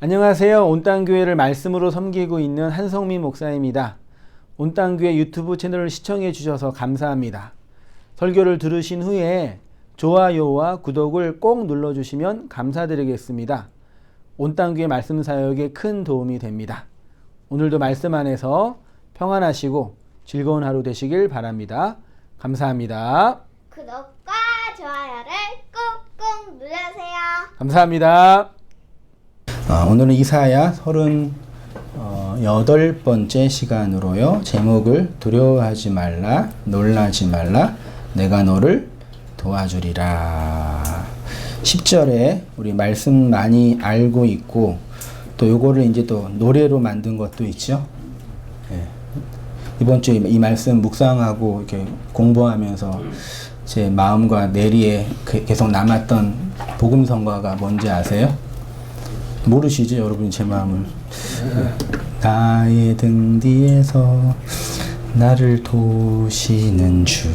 안녕하세요. 온땅교회를 말씀으로 섬기고 있는 한성민 목사입니다. 온땅교회 유튜브 채널을 시청해 주셔서 감사합니다. 설교를 들으신 후에 좋아요와 구독을 꼭 눌러주시면 감사드리겠습니다. 온땅교회 말씀 사역에 큰 도움이 됩니다. 오늘도 말씀 안에서 평안하시고 즐거운 하루 되시길 바랍니다. 감사합니다. 구독과 좋아요를 꾹꾹 눌러주세요. 감사합니다. 오늘은 이사야 38번째 시간으로요. 제목을 두려워하지 말라, 놀라지 말라, 내가 너를 도와주리라. 10절에 우리 말씀 많이 알고 있고 또 요거를 이제 또 노래로 만든 것도 있죠. 예. 이번 주에 이 말씀 묵상하고 이렇게 공부하면서 제 마음과 뇌리에 계속 남았던 복음성가가 뭔지 아세요? 모르시죠, 여러분 제 마음을. 나의 등 뒤에서 나를 도우시는 주.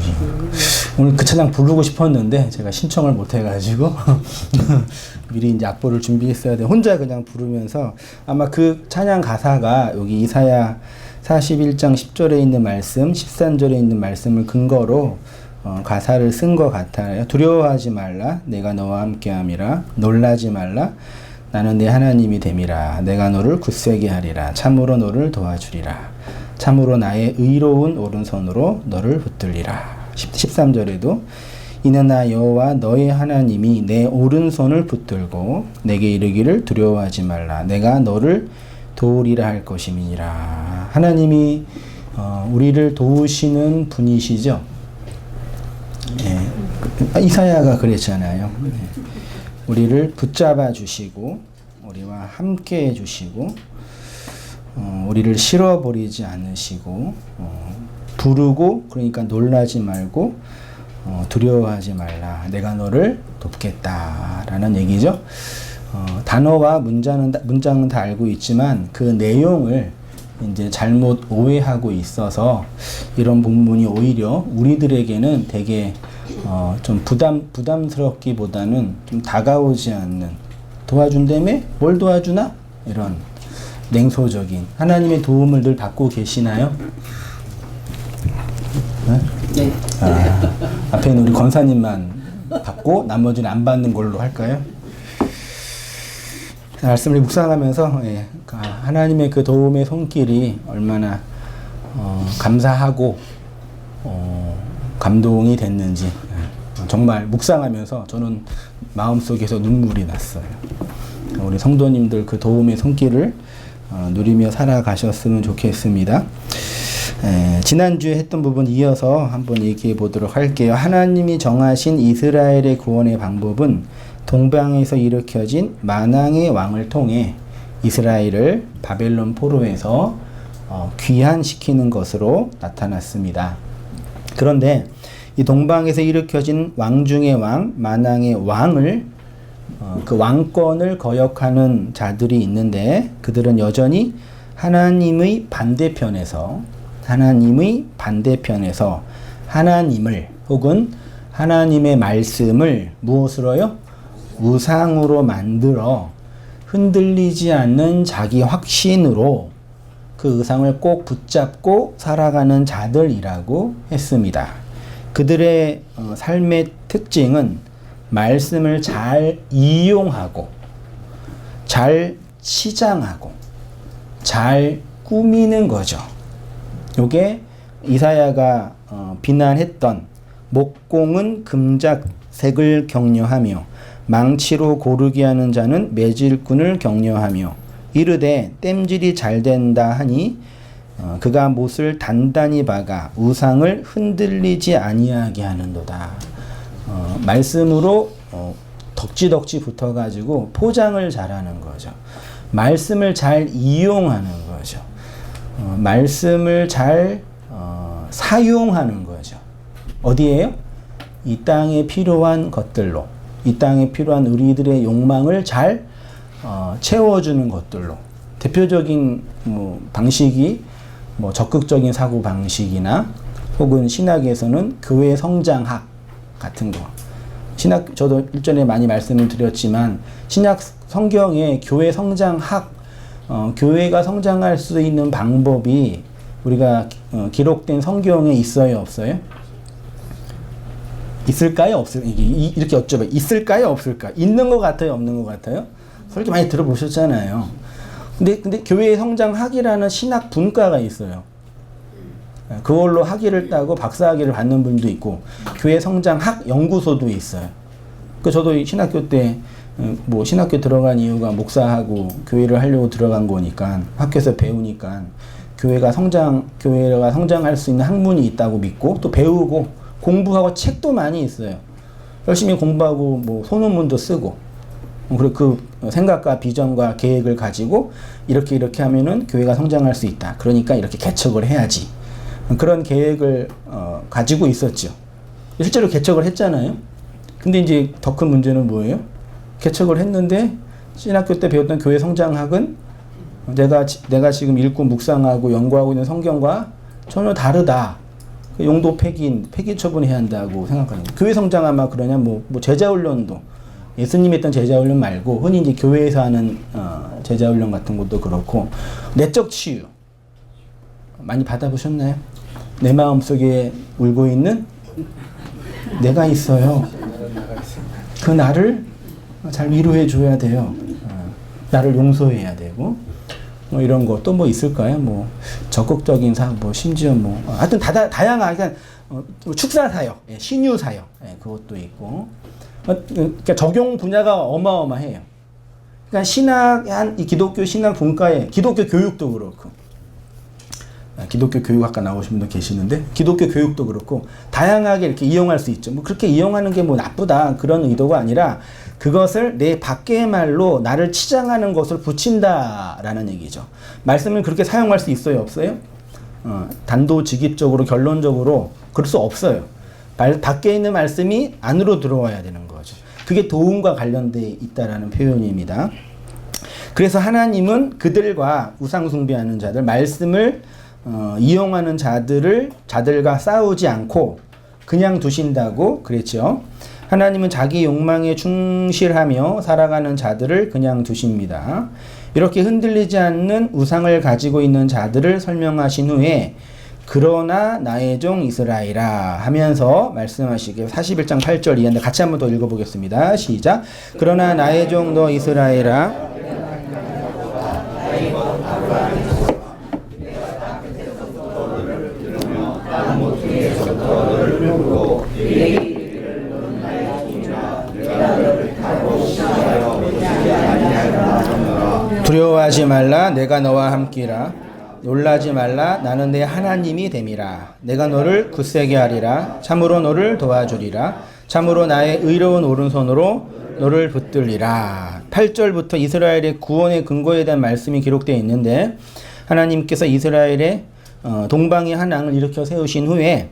오늘 그 찬양 부르고 싶었는데 제가 신청을 못 해가지고 미리 이제 악보를 준비했어야 돼. 혼자 그냥 부르면서 아마 그 찬양 가사가 여기 이사야 41장 10절에 있는 말씀, 13절에 있는 말씀을 근거로 가사를 쓴 것 같아요. 두려워하지 말라, 내가 너와 함께함이라. 놀라지 말라, 나는 내 하나님이 됨이라. 내가 너를 굳세게 하리라. 참으로 너를 도와주리라. 참으로 나의 의로운 오른손으로 너를 붙들리라. 13절에도 이는 나 여호와 너의 하나님이 내 오른손을 붙들고 내게 이르기를 두려워하지 말라. 내가 너를 도우리라 할 것임이니라. 하나님이 우리를 도우시는 분이시죠. 예. 이사야가 그랬잖아요. 예. 우리를 붙잡아 주시고 우리와 함께 해주시고 우리를 실어버리지 않으시고 부르고 그러니까 놀라지 말고 두려워하지 말라. 내가 너를 돕겠다라는 얘기죠. 단어와 문장은 다 알고 있지만 그 내용을 이제 잘못 오해하고 있어서 이런 본문이 오히려 우리들에게는 되게 좀 부담스럽기보다는 좀 다가오지 않는, 도와준다며? 뭘 도와주나? 이런 냉소적인, 하나님의 도움을 늘 받고 계시나요? 네. 앞에는 우리 권사님만 받고 나머지는 안 받는 걸로 할까요? 말씀을 묵상하면서 하나님의 그 도움의 손길이 얼마나 감사하고 감동이 됐는지 정말 묵상하면서 저는 마음속에서 눈물이 났어요. 우리 성도님들 그 도움의 손길을 누리며 살아가셨으면 좋겠습니다. 지난주에 했던 부분 이어서 한번 얘기해 보도록 할게요. 하나님이 정하신 이스라엘의 구원의 방법은 동방에서 일으켜진 만왕의 왕을 통해 이스라엘을 바벨론 포로에서 귀환시키는 것으로 나타났습니다. 그런데 이 동방에서 일으켜진 왕 중의 왕, 만왕의 왕을 그 왕권을 거역하는 자들이 있는데 그들은 여전히 하나님의 반대편에서 하나님을 혹은 하나님의 말씀을 무엇으로요? 우상으로 만들어 흔들리지 않는 자기 확신으로 그 의상을 꼭 붙잡고 살아가는 자들이라고 했습니다. 그들의 삶의 특징은 말씀을 잘 이용하고 잘 치장하고 잘 꾸미는 거죠. 요게 이사야가 비난했던 목공은 금작색을 격려하며 망치로 고르게 하는 자는 매질꾼을 격려하며 이르되 땜질이 잘 된다 하니 그가 못을 단단히 박아 우상을 흔들리지 아니하게 하는도다. 말씀으로 덕지덕지 붙어가지고 포장을 잘하는 거죠. 말씀을 잘 이용하는 거죠. 말씀을 잘 사용하는 거죠. 어디에요? 이 땅에 필요한 것들로, 이 땅에 필요한 우리들의 욕망을 잘 채워주는 것들로. 대표적인 방식이 적극적인 사고 방식이나 혹은 신학에서는 교회 성장학 같은 거, 저도 일전에 많이 말씀을 드렸지만 신약 성경의 교회 성장학, 교회가 성장할 수 있는 방법이 우리가 기록된 성경에 있어요, 없어요? 있을까요, 없을까요? 이렇게 여쭤봐요. 있을까요, 없을까? 있는 것 같아요, 없는 것 같아요? 설교 많이 들어보셨잖아요. 근데 교회의 성장학이라는 신학 분과가 있어요. 그걸로 학위를 따고 박사학위를 받는 분도 있고, 교회 성장학 연구소도 있어요. 저도 신학교 때, 신학교 들어간 이유가 목사하고 교회를 하려고 들어간 거니까, 학교에서 배우니까, 교회가 성장할 수 있는 학문이 있다고 믿고, 또 배우고, 공부하고 책도 많이 있어요. 열심히 공부하고, 소논문도 쓰고, 그리고 그 생각과 비전과 계획을 가지고, 이렇게 하면은 교회가 성장할 수 있다. 그러니까 이렇게 개척을 해야지. 그런 계획을 가지고 있었죠. 실제로 개척을 했잖아요. 근데 이제 더 큰 문제는 뭐예요? 개척을 했는데 신학교 때 배웠던 교회 성장학은 내가 지금 읽고 묵상하고 연구하고 있는 성경과 전혀 다르다. 용도 폐기 처분해야 한다고 생각하는 거예요. 교회 성장하면 그러냐? 제자훈련도 예수님이 했던 제자훈련 말고 흔히 이제 교회에서 하는 제자훈련 같은 것도 그렇고 내적 치유 많이 받아보셨나요? 내 마음속에 울고 있는 내가 있어요. 그 나를 잘 위로해 줘야 돼요. 나를 용서해야 되고 이런 거 또 있을까요? 적극적인 심지어 하여튼 다양하게 축사 사역, 신유 사역 그것도 있고 그러니까 적용 분야가 어마어마해요. 그러니까 이 기독교 신학 분과에 기독교 교육도 그렇고 기독교 교육학과 나오신 분도 계시는데 기독교 교육도 그렇고 다양하게 이렇게 이용할 수 있죠. 그렇게 이용하는 게 나쁘다 그런 의도가 아니라 그것을 내 밖의 말로 나를 치장하는 것을 붙인다라는 얘기죠. 말씀을 그렇게 사용할 수 있어요, 없어요? 단도직입적으로 결론적으로 그럴 수 없어요. 밖에 있는 말씀이 안으로 들어와야 되는 거죠. 그게 도움과 관련돼 있다라는 표현입니다. 그래서 하나님은 그들과 우상 숭배하는 자들, 말씀을 이용하는 자들과 싸우지 않고 그냥 두신다고 그랬죠. 하나님은 자기 욕망에 충실하며 살아가는 자들을 그냥 두십니다. 이렇게 흔들리지 않는 우상을 가지고 있는 자들을 설명하신 후에 그러나 나의 종 이스라엘아 하면서 말씀하시길 41장 8절 이하인데 같이 한번 더 읽어보겠습니다. 시작. 그러나 나의 종 너 이스라엘아 두려워하지 말라 내가 너와 함께라 놀라지 말라 나는 내 하나님이 됨이라 내가 너를 굳세게 하리라 참으로 너를 도와주리라 참으로 나의 의로운 오른손으로 너를 붙들리라. 8절부터 이스라엘의 구원의 근거에 대한 말씀이 기록되어 있는데 하나님께서 이스라엘의 동방의 한 왕을 일으켜 세우신 후에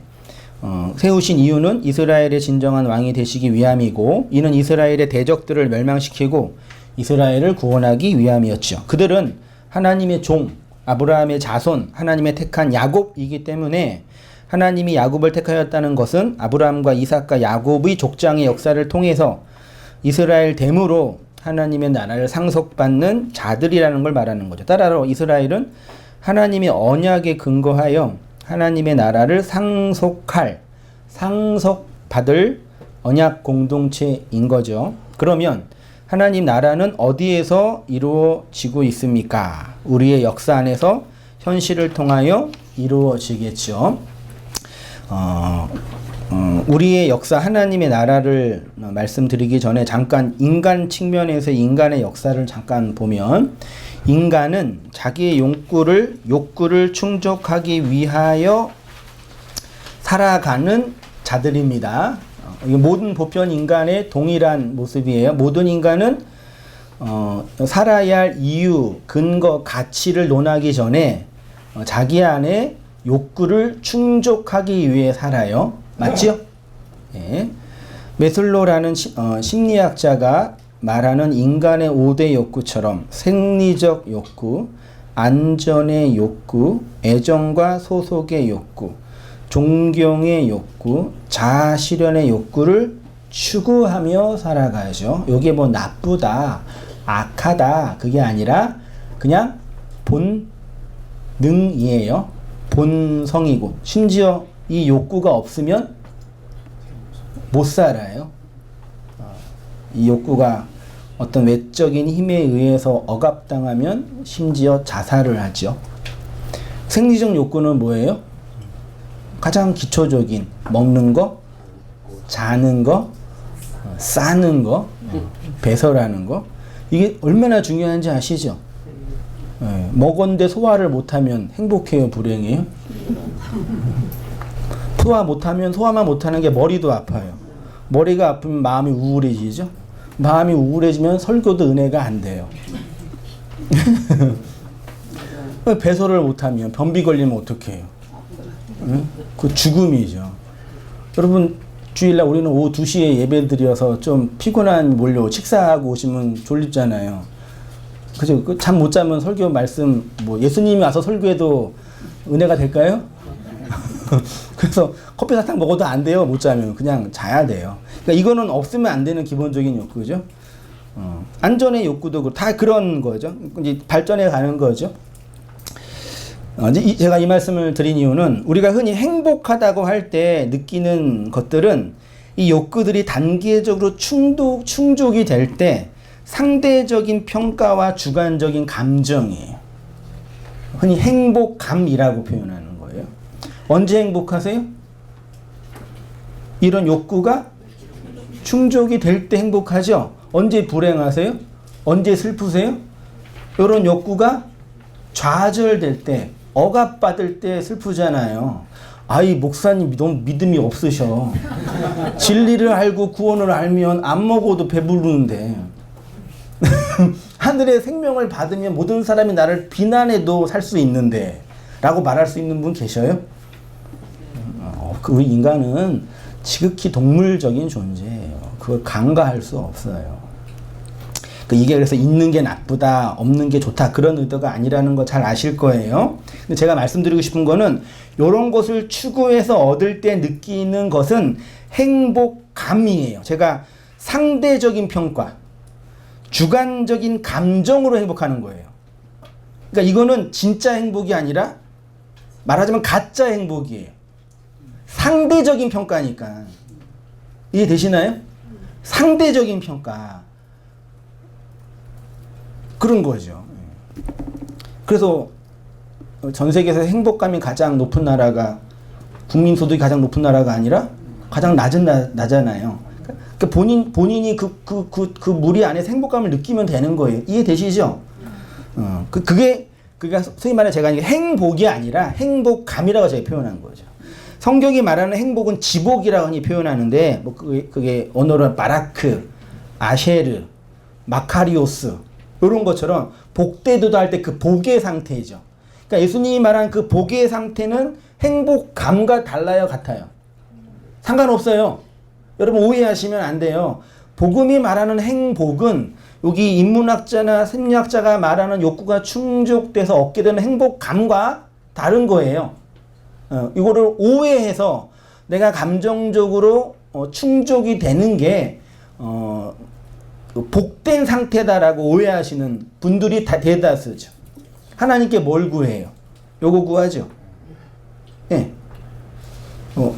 세우신 이유는 이스라엘의 진정한 왕이 되시기 위함이고 이는 이스라엘의 대적들을 멸망시키고 이스라엘을 구원하기 위함이었죠. 그들은 하나님의 종 아브라함의 자손 하나님의 택한 야곱이기 때문에 하나님이 야곱을 택하였다는 것은 아브라함과 이삭과 야곱의 족장의 역사를 통해서 이스라엘 됨으로 하나님의 나라를 상속받는 자들이라는 걸 말하는 거죠. 따라서 이스라엘은 하나님의 언약에 근거하여 하나님의 나라를 상속받을 언약 공동체인 거죠. 그러면 하나님 나라는 어디에서 이루어지고 있습니까? 우리의 역사 안에서 현실을 통하여 이루어지겠죠. 우리의 역사 하나님의 나라를 말씀드리기 전에 잠깐 인간 측면에서 인간의 역사를 잠깐 보면 인간은 자기의 욕구를 충족하기 위하여 살아가는 자들입니다. 모든 보편 인간의 동일한 모습이에요. 모든 인간은 살아야 할 이유, 근거, 가치를 논하기 전에 자기 안에 욕구를 충족하기 위해 살아요. 맞지요? 예. 메슬로라는 심리학자가 말하는 인간의 5대 욕구처럼 생리적 욕구, 안전의 욕구, 애정과 소속의 욕구, 존경의 욕구, 자아 실현의 욕구를 추구하며 살아가야죠. 요게 뭐 나쁘다, 악하다 그게 아니라 그냥 본능이에요. 본성이고 심지어 이 욕구가 없으면 못 살아요. 이 욕구가 어떤 외적인 힘에 의해서 억압당하면 심지어 자살을 하죠. 생리적 욕구는 뭐예요? 가장 기초적인 먹는 거, 자는 거, 싸는 거, 배설하는 거. 이게 얼마나 중요한지 아시죠? 네, 먹었는데 소화를 못하면 행복해요, 불행해요? 소화만 못하는 게 머리도 아파요. 머리가 아프면 마음이 우울해지죠? 마음이 우울해지면 설교도 은혜가 안 돼요. 배설을 못하면 변비 걸리면 어떡해요? 응? 그 죽음이죠. 여러분 주일날 우리는 오후 2시에 예배 드려서 좀 피곤한 몰려 식사하고 오시면 졸립잖아요. 그죠? 잠 못 자면 설교 말씀 뭐 예수님이 와서 설교해도 은혜가 될까요? 그래서 커피 사탕 먹어도 안 돼요. 못 자면 그냥 자야 돼요. 그러니까 이거는 없으면 안 되는 기본적인 욕구죠. 안전의 욕구도 다 그런 거죠. 이제 발전해 가는 거죠. 제가 이 말씀을 드린 이유는 우리가 흔히 행복하다고 할 때 느끼는 것들은 이 욕구들이 단계적으로 충족이 될 때 상대적인 평가와 주관적인 감정이에요. 흔히 행복감이라고 표현하는 거예요. 언제 행복하세요? 이런 욕구가 충족이 될 때 행복하죠? 언제 불행하세요? 언제 슬프세요? 이런 욕구가 좌절될 때, 억압받을 때 슬프잖아요. 아이, 목사님 너무 믿음이 없으셔. 진리를 알고 구원을 알면 안 먹어도 배부르는데. 하늘의 생명을 받으면 모든 사람이 나를 비난해도 살 수 있는데 라고 말할 수 있는 분 계셔요? 우리 인간은 지극히 동물적인 존재예요. 그걸 간과할 수 없어요. 이게 그래서 있는 게 나쁘다, 없는 게 좋다 그런 의도가 아니라는 거 잘 아실 거예요. 근데 제가 말씀드리고 싶은 거는 이런 것을 추구해서 얻을 때 느끼는 것은 행복감이에요. 제가 상대적인 평가, 주관적인 감정으로 행복하는 거예요. 그러니까 이거는 진짜 행복이 아니라 말하자면 가짜 행복이에요. 상대적인 평가니까. 이해되시나요? 상대적인 평가. 그런 거죠. 그래서 전 세계에서 행복감이 가장 높은 나라가 국민소득이 가장 높은 나라가 아니라 가장 나잖아요. 그러니까 본인이 그 무리 안에서 행복감을 느끼면 되는 거예요. 이해되시죠? 그게 소위 말해 제가 행복이 아니라 행복감이라고 제가 표현한 거죠. 성경이 말하는 행복은 지복이라고 흔히 표현하는데 뭐 그게 언어로 바라크, 아쉐르, 마카리오스 이런 것처럼 복되도다 할 때 그 복의 상태죠. 그러니까 예수님이 말한 그 복의 상태는 행복감과 달라요, 같아요? 상관없어요. 여러분 오해하시면 안 돼요. 복음이 말하는 행복은 여기 인문학자나 심리학자가 말하는 욕구가 충족돼서 얻게 되는 행복감과 다른 거예요. 이거를 오해해서 내가 감정적으로 충족이 되는 게 복된 상태다라고 오해하시는 분들이 대다수죠. 하나님께 뭘 구해요? 요거 구하죠. 예.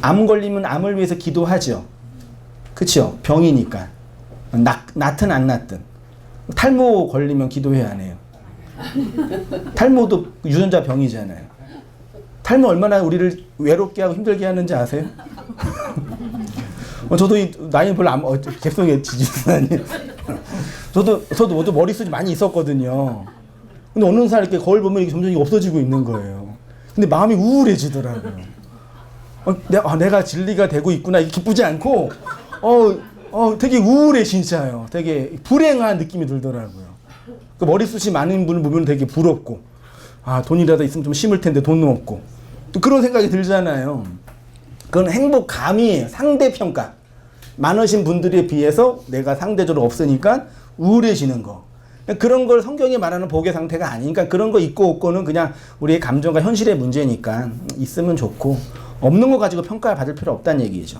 암 걸리면 암을 위해서 기도하죠. 그쵸? 병이니까. 낫든 안 낫든. 탈모 걸리면 기도해야 안 해요. 탈모도 유전자 병이잖아요. 탈모 얼마나 우리를 외롭게 하고 힘들게 하는지 아세요? 저도 나이는 별로 객성에 지지는 아니에요. 저도 머리숱이 많이 있었거든요. 근데 어느 날 이렇게 거울 보면 이게 점점 없어지고 있는 거예요. 근데 마음이 우울해지더라고요. 내가 진리가 되고 있구나. 이게 기쁘지 않고, 되게 우울해, 진짜요. 되게 불행한 느낌이 들더라고요. 그 머리숱이 많은 분을 보면 되게 부럽고, 돈이라도 있으면 좀 심을 텐데 돈은 없고. 또 그런 생각이 들잖아요. 그건 행복감이에요. 상대평가. 많으신 분들에 비해서 내가 상대적으로 없으니까 우울해지는 거. 그런 걸 성경이 말하는 복의 상태가 아니니까 그런 거 있고 없고는 그냥 우리의 감정과 현실의 문제니까 있으면 좋고 없는 거 가지고 평가를 받을 필요 없다는 얘기죠.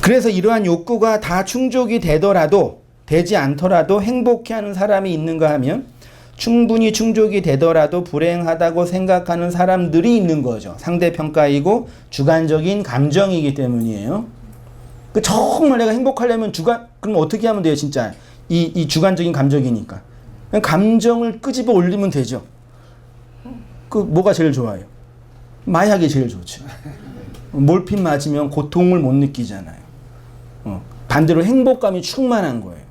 그래서 이러한 욕구가 다 충족이 되더라도 되지 않더라도 행복해하는 사람이 있는가 하면 충분히 충족이 되더라도 불행하다고 생각하는 사람들이 있는 거죠. 상대평가이고 주관적인 감정이기 때문이에요. 정말 내가 행복하려면 그럼 어떻게 하면 돼요, 진짜? 이 주관적인 감정이니까. 그냥 감정을 끄집어 올리면 되죠. 뭐가 제일 좋아요? 마약이 제일 좋죠. 몰핀 맞으면 고통을 못 느끼잖아요. 반대로 행복감이 충만한 거예요.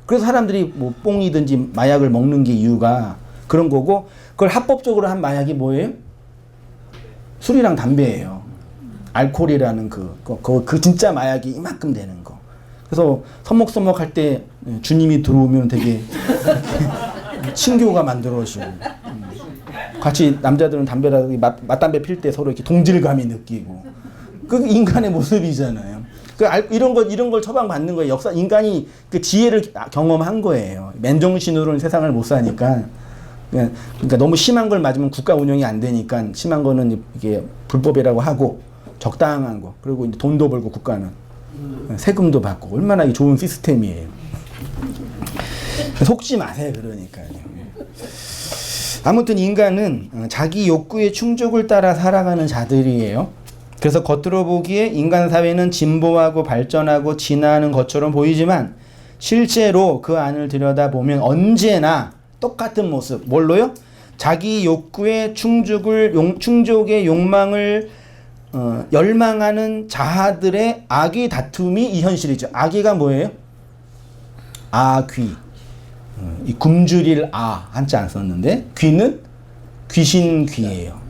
그래서 사람들이 뭐 뽕이든지 마약을 먹는 게 이유가 그런 거고, 그걸 합법적으로 한 마약이 뭐예요? 술이랑 담배예요. 알코올이라는 그 진짜 마약이 이만큼 되는 거. 그래서 서먹서먹 할 때 주님이 들어오면 되게 친교가 만들어지고, 같이 남자들은 담배라도 맞담배 필 때 서로 이렇게 동질감이 느끼고, 그 인간의 모습이잖아요. 이런 걸 처방받는 거예요. 인간이 그 지혜를 경험한 거예요. 맨정신으로는 세상을 못 사니까. 그러니까 너무 심한 걸 맞으면 국가 운영이 안 되니까 심한 거는 이게 불법이라고 하고 적당한 거. 그리고 이제 돈도 벌고 국가는 세금도 받고 얼마나 좋은 시스템이에요. 속지 마세요. 그러니까요. 아무튼 인간은 자기 욕구의 충족을 따라 살아가는 자들이에요. 그래서 겉으로 보기에 인간 사회는 진보하고 발전하고 진화하는 것처럼 보이지만 실제로 그 안을 들여다보면 언제나 똑같은 모습. 뭘로요? 자기 욕구의 충족의 욕망을 열망하는 자아들의 악의 다툼이 이 현실이죠. 악의가 뭐예요? 아귀. 이 굶주릴 한자 안 썼는데 귀는 귀신귀예요.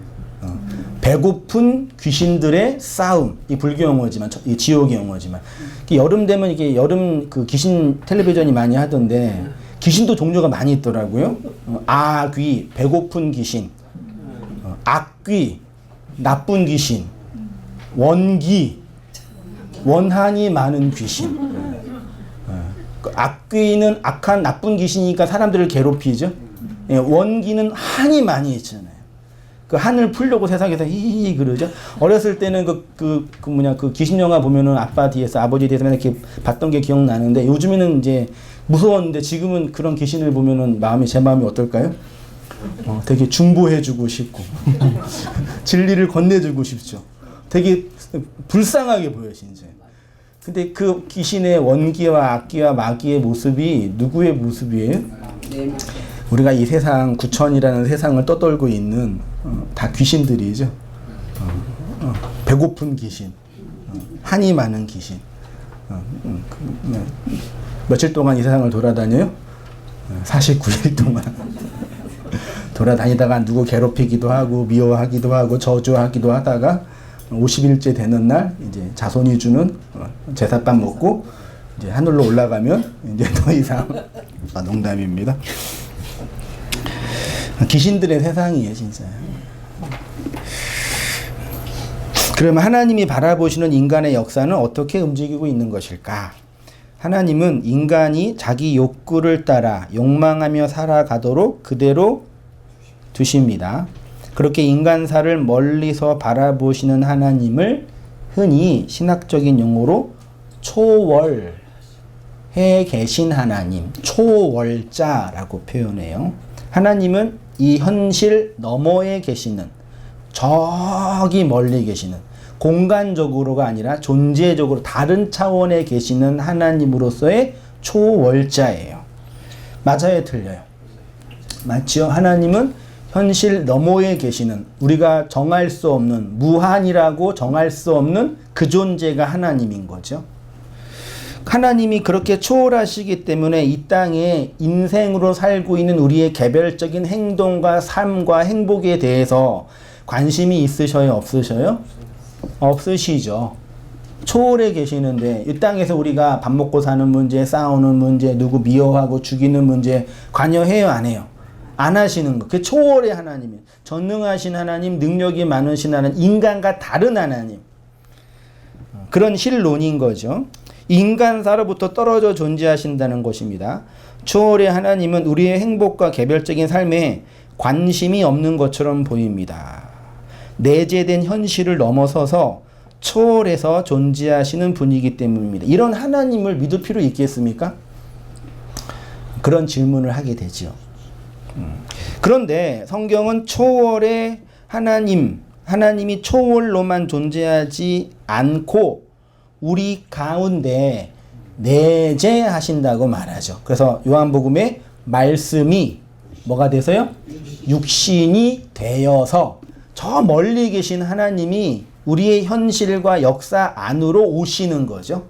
배고픈 귀신들의 싸움. 이 불교 용어지만, 이 지옥의 용어지만. 여름 되면 이게 여름 그 귀신 텔레비전이 많이 하던데, 귀신도 종류가 많이 있더라고요. 아귀, 배고픈 귀신. 악귀, 나쁜 귀신. 원기, 원한이 많은 귀신. 악귀는 악한 나쁜 귀신이니까 사람들을 괴롭히죠. 원기는 한이 많이 있잖아요. 그 한을 풀려고 세상에서 히히 그러죠. 어렸을 때는 그 귀신 영화 보면은 아빠 뒤에서 아버지 뒤에서 맨날 이렇게 봤던 게 기억나는데, 요즘에는 이제 무서웠는데 지금은 그런 귀신을 보면은 제 마음이 어떨까요? 되게 중보해주고 싶고 진리를 건네주고 싶죠. 되게 불쌍하게 보여 진짜. 근데 그 귀신의 원기와 악기와 마귀의 모습이 누구의 모습이에요? 우리가 이 세상, 구천이라는 세상을 떠돌고 있는 다 귀신들이죠. 배고픈 귀신, 한이 많은 귀신. 며칠 동안 이 세상을 돌아다녀요? 49일 동안 돌아다니다가 누구 괴롭히기도 하고 미워하기도 하고 저주하기도 하다가 50일째 되는 날 이제 자손이 주는 제사밥 먹고 이제 하늘로 올라가면 이제 더 이상 농담입니다. 귀신들의 세상이에요, 진짜. 그러면 하나님이 바라보시는 인간의 역사는 어떻게 움직이고 있는 것일까? 하나님은 인간이 자기 욕구를 따라 욕망하며 살아가도록 그대로 두십니다. 그렇게 인간사를 멀리서 바라보시는 하나님을 흔히 신학적인 용어로 초월해 계신 하나님, 초월자라고 표현해요. 하나님은 이 현실 너머에 계시는, 저기 멀리 계시는, 공간적으로가 아니라 존재적으로 다른 차원에 계시는 하나님으로서의 초월자예요. 맞아요, 틀려요? 맞죠? 하나님은 현실 너머에 계시는, 우리가 정할 수 없는, 무한이라고 정할 수 없는 그 존재가 하나님인 거죠. 하나님이 그렇게 초월하시기 때문에 이 땅에 인생으로 살고 있는 우리의 개별적인 행동과 삶과 행복에 대해서 관심이 있으셔요, 없으셔요? 없으시죠. 초월해 계시는데 이 땅에서 우리가 밥 먹고 사는 문제, 싸우는 문제, 누구 미워하고 죽이는 문제 관여해요, 안 해요? 안 하시는 거. 그 초월의 하나님이에요. 전능하신 하나님, 능력이 많으신 하나님, 인간과 다른 하나님. 그런 실론인 거죠. 인간사로부터 떨어져 존재하신다는 것입니다. 초월의 하나님은 우리의 행복과 개별적인 삶에 관심이 없는 것처럼 보입니다. 내재된 현실을 넘어서서 초월해서 존재하시는 분이기 때문입니다. 이런 하나님을 믿을 필요 있겠습니까? 그런 질문을 하게 되죠. 그런데 성경은 초월의 하나님이 초월로만 존재하지 않고 우리 가운데 내재하신다고 말하죠. 그래서 요한복음에 말씀이 뭐가 돼서요? 육신이 되어서 저 멀리 계신 하나님이 우리의 현실과 역사 안으로 오시는 거죠.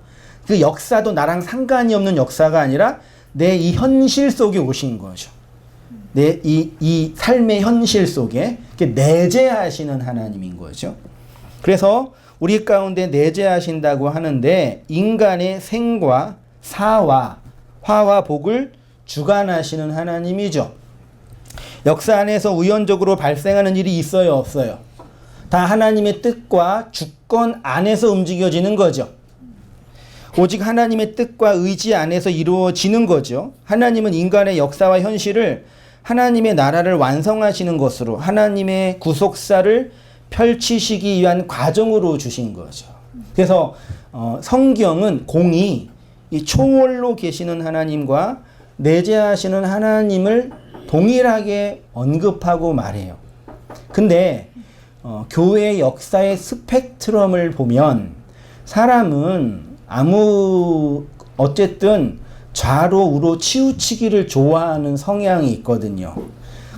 그 역사도 나랑 상관이 없는 역사가 아니라 내 이 현실 속에 오신 거죠. 내 이 삶의 현실 속에 내재하시는 하나님인 거죠. 그래서 우리 가운데 내재하신다고 하는데 인간의 생과 사와 화와 복을 주관하시는 하나님이죠. 역사 안에서 우연적으로 발생하는 일이 있어요, 없어요? 다 하나님의 뜻과 주권 안에서 움직여지는 거죠. 오직 하나님의 뜻과 의지 안에서 이루어지는 거죠. 하나님은 인간의 역사와 현실을 하나님의 나라를 완성하시는 것으로 하나님의 구속사를 펼치시기 위한 과정으로 주신 거죠. 그래서 성경은 공이 이 초월로 계시는 하나님과 내재하시는 하나님을 동일하게 언급하고 말해요. 근데 교회의 역사의 스펙트럼을 보면 사람은 어쨌든 좌로 우로 치우치기를 좋아하는 성향이 있거든요.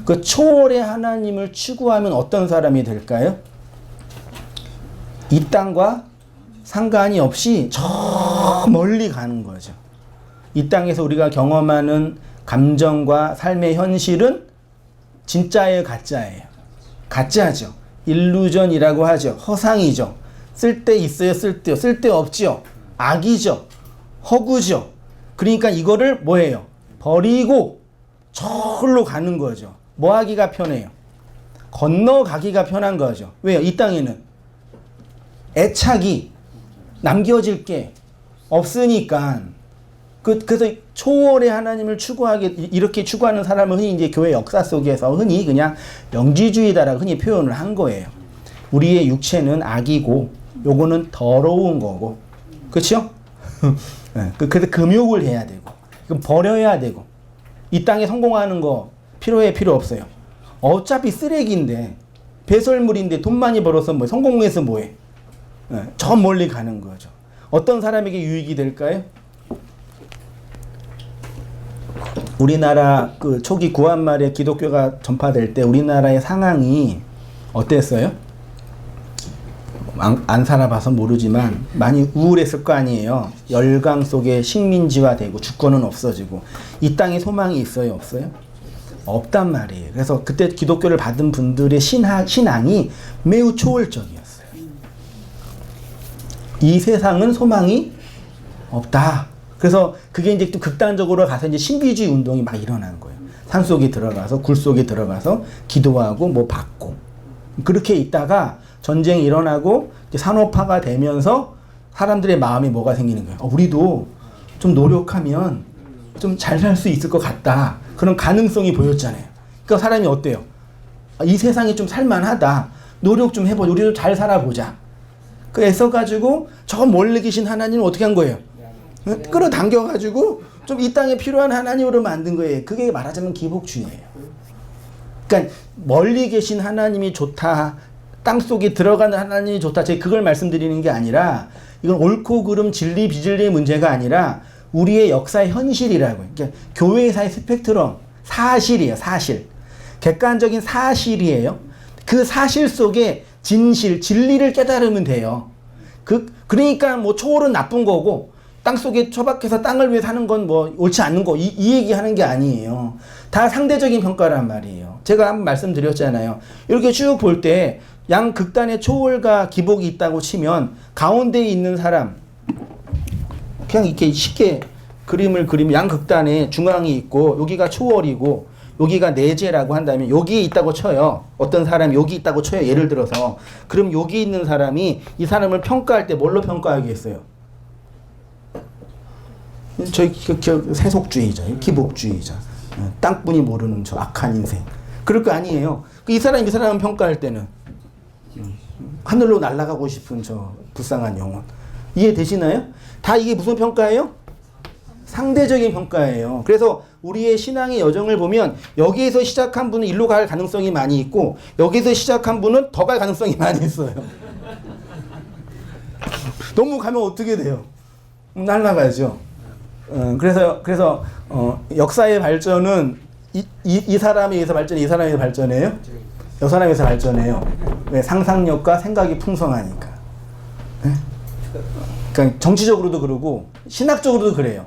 그 초월의 하나님을 추구하면 어떤 사람이 될까요? 이 땅과 상관이 없이 저 멀리 가는 거죠. 이 땅에서 우리가 경험하는 감정과 삶의 현실은 진짜예요, 가짜예요? 가짜죠. 일루전이라고 하죠. 허상이죠. 쓸데 있어요, 쓸데 없죠. 악이죠. 허구죠. 그러니까 이거를 뭐예요? 버리고 저로 가는 거죠. 뭐 하기가 편해요? 건너가기가 편한 거죠. 왜요? 이 땅에는 애착이 남겨질 게 없으니까. 그래서 초월의 하나님을 이렇게 추구하는 사람은 흔히 이제 교회 역사 속에서 흔히 그냥 영지주의다라고 흔히 표현을 한 거예요. 우리의 육체는 악이고 요거는 더러운 거고. 그렇죠? 그래서 금욕을 해야 되고 그럼 버려야 되고 이 땅에 성공하는 거 필요 없어요. 어차피 쓰레기인데 배설물인데 돈 많이 벌어서 뭐 성공해서 뭐해? 저 멀리 가는 거죠. 어떤 사람에게 유익이 될까요? 우리나라 그 초기 구한말에 기독교가 전파될 때 우리나라의 상황이 어땠어요? 안 살아봐서 모르지만 많이 우울했을 거 아니에요. 열강 속에 식민지화되고 주권은 없어지고 이 땅에 소망이 있어요, 없어요? 없단 말이에요. 그래서 그때 기독교를 받은 분들의 신앙이 매우 초월적이었어요. 이 세상은 소망이 없다. 그래서 그게 이제 또 극단적으로 가서 이제 신비주의 운동이 막 일어난 거예요. 산속에 들어가서 굴 속에 들어가서 기도하고 뭐 받고 그렇게 있다가 전쟁이 일어나고 이제 산업화가 되면서 사람들의 마음에 뭐가 생기는 거예요. 우리도 좀 노력하면 좀 잘 살 수 있을 것 같다. 그런 가능성이 보였잖아요. 그러니까 사람이 어때요? 이 세상이 좀 살만하다. 노력 좀 해보자. 우리도 잘 살아보자. 그래서 가지고 저 멀리 계신 하나님을 어떻게 한 거예요? 끌어당겨가지고 좀 이 땅에 필요한 하나님으로 만든 거예요. 그게 말하자면 기복주의예요. 그러니까 멀리 계신 하나님이 좋다. 땅속에 들어가는 하나님이 좋다. 제가 그걸 말씀드리는 게 아니라 이건 옳고 그름 진리 비진리의 문제가 아니라 우리의 역사의 현실이라고요. 그러니까 교회사의 스펙트럼 사실이에요. 사실. 객관적인 사실이에요. 그 사실 속에 진실, 진리를 깨달으면 돼요. 그러니까 뭐 초월은 나쁜 거고 땅속에 처박혀서 땅을 위해 사는 건 뭐 옳지 않는 거 이 얘기 하는 게 아니에요. 다 상대적인 평가란 말이에요. 제가 한번 말씀드렸잖아요. 이렇게 쭉 볼 때 양 극단의 초월과 기복이 있다고 치면 가운데에 있는 사람 그냥 이렇게 쉽게 그림을 그리면 양 극단에 중앙이 있고 여기가 초월이고 여기가 내재라고 한다면 여기에 있다고 쳐요. 어떤 사람이 여기 있다고 쳐요. 예를 들어서 그럼 여기 있는 사람이 이 사람을 평가할 때 뭘로 평가하겠어요? 저희 세속주의자, 기복주의자, 땅뿐이 모르는 저 악한 인생. 그럴 거 아니에요. 이 사람을 평가할 때는 하늘로 날아가고 싶은 저 불쌍한 영혼. 이해되시나요? 다 이게 무슨 평가예요? 상대적인 평가예요. 그래서 우리의 신앙의 여정을 보면 여기에서 시작한 분은 일로 갈 가능성이 많이 있고 여기서 시작한 분은 더 갈 가능성이 많이 있어요. 너무 가면 어떻게 돼요? 날아가죠. 그래서 역사의 발전은 이 사람에 의해서 발전해, 이 사람에 의해서 발전해요? 이 사람에 의해서 발전해요. 왜? 상상력과 생각이 풍성하니까. 네? 그러니까 정치적으로도 그러고 신학적으로도 그래요.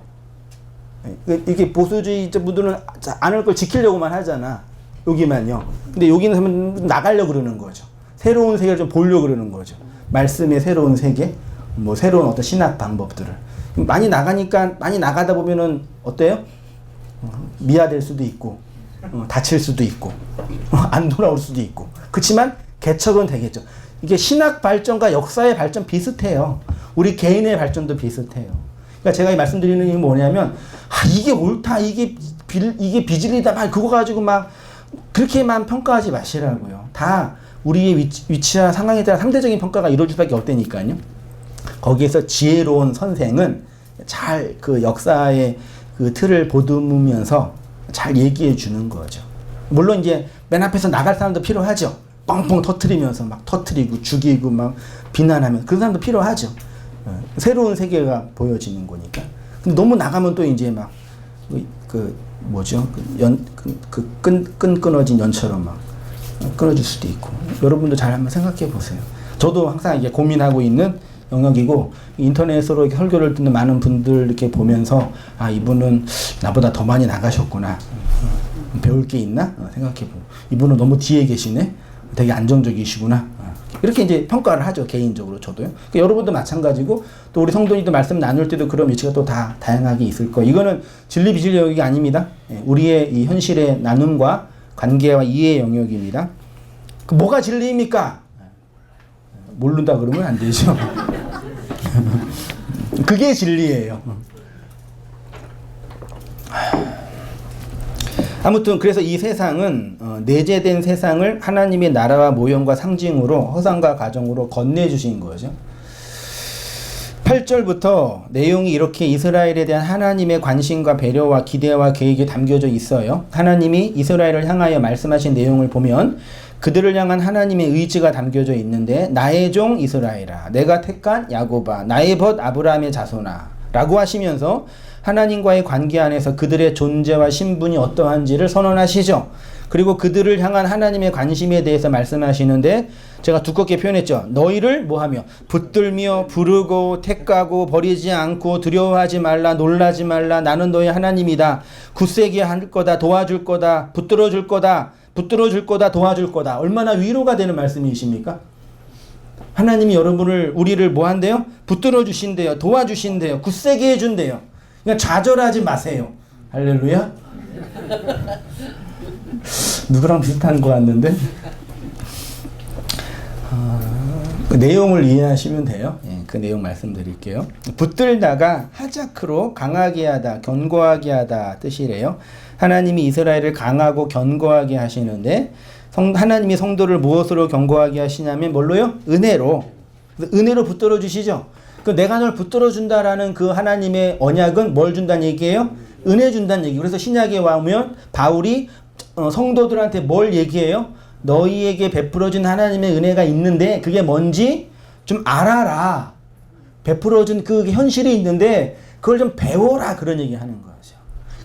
이게 보수주의 분들은 안을 걸 지키려고만 하잖아. 여기만요. 근데 여기는 하면 나가려고 그러는 거죠. 새로운 세계를 좀 보려고 그러는 거죠. 말씀의 새로운 세계, 뭐 새로운 어떤 신학 방법들을. 많이 나가다 보면은 어때요? 미화될 수도 있고, 다칠 수도 있고, 안 돌아올 수도 있고. 그렇지만 개척은 되겠죠. 이게 신학 발전과 역사의 발전 비슷해요. 우리 개인의 발전도 비슷해요. 그러니까 제가 말씀드리는 게 뭐냐면, 이게 옳다, 이게 비질리다, 막 그거 가지고 막 그렇게만 평가하지 마시라고요. 다 우리의 위치와 상황에 따라 상대적인 평가가 이루어질 수밖에 없다니까요. 거기에서 지혜로운 선생은 잘 그 역사의 그 틀을 보듬으면서 잘 얘기해 주는 거죠. 물론 이제 맨 앞에서 나갈 사람도 필요하죠. 뻥뻥 터트리면서 막 터트리고 죽이고 막 비난하면 그런 사람도 필요하죠. 새로운 세계가 보여지는 거니까. 근데 너무 나가면 또 이제 막 끊어진 연처럼 막 끊어질 수도 있고. 여러분도 잘 한번 생각해 보세요. 저도 항상 이게 고민하고 있는 영역이고, 인터넷으로 이렇게 설교를 듣는 많은 분들 이렇게 보면서, 이분은 나보다 더 많이 나가셨구나. 배울 게 있나? 생각해 보고. 이분은 너무 뒤에 계시네? 되게 안정적이시구나. 이렇게 이제 평가를 하죠, 개인적으로 저도요. 그러니까 여러분도 마찬가지고, 또 우리 성도님도 말씀 나눌 때도 그런 위치가 또 다 다양하게 있을 거예요. 이거는 진리 비질 영역이 아닙니다. 우리의 이 현실의 나눔과 관계와 이해의 영역입니다. 뭐가 진리입니까? 모른다 그러면 안 되죠. 그게 진리예요. 아무튼 그래서 이 세상은 내재된 세상을 하나님의 나라와 모형과 상징으로 허상과 가정으로 건네주신 거죠. 8절부터 내용이 이렇게 이스라엘에 대한 하나님의 관심과 배려와 기대와 계획이 담겨져 있어요. 하나님이 이스라엘을 향하여 말씀하신 내용을 보면 그들을 향한 하나님의 의지가 담겨져 있는데, 나의 종 이스라엘아, 내가 택한 야곱아, 나의 벗 아브라함의 자손아 라고 하시면서 하나님과의 관계 안에서 그들의 존재와 신분이 어떠한지를 선언하시죠. 그리고 그들을 향한 하나님의 관심에 대해서 말씀하시는데, 제가 두껍게 표현했죠. 너희를 뭐하며? 붙들며 부르고 택하고 버리지 않고 두려워하지 말라, 놀라지 말라, 나는 너희 하나님이다. 굳세게 할 거다, 도와줄 거다, 붙들어줄 거다, 도와줄 거다. 얼마나 위로가 되는 말씀이십니까? 하나님이 우리를 뭐 한대요? 붙들어 주신대요. 도와주신대요. 굳세게 해준대요. 그러니까 좌절하지 마세요. 할렐루야. 누구랑 비슷한 거 같는데? 그 내용을 이해하시면 돼요. 그 내용 말씀드릴게요. 붙들다가 하자크로 강하게 하다, 견고하게 하다 뜻이래요. 하나님이 이스라엘을 강하고 견고하게 하시는데, 하나님이 성도를 무엇으로 견고하게 하시냐면 뭘로요? 은혜로. 은혜로 붙들어 주시죠. 내가 널 붙들어 준다라는 그 하나님의 언약은 뭘 준다는 얘기예요? 은혜 준다는 얘기. 그래서 신약에 와오면 바울이 성도들한테 뭘 얘기해요? 너희에게 베풀어준 하나님의 은혜가 있는데 그게 뭔지 좀 알아라. 베풀어준 그 현실이 있는데 그걸 좀 배워라, 그런 얘기 하는 거죠.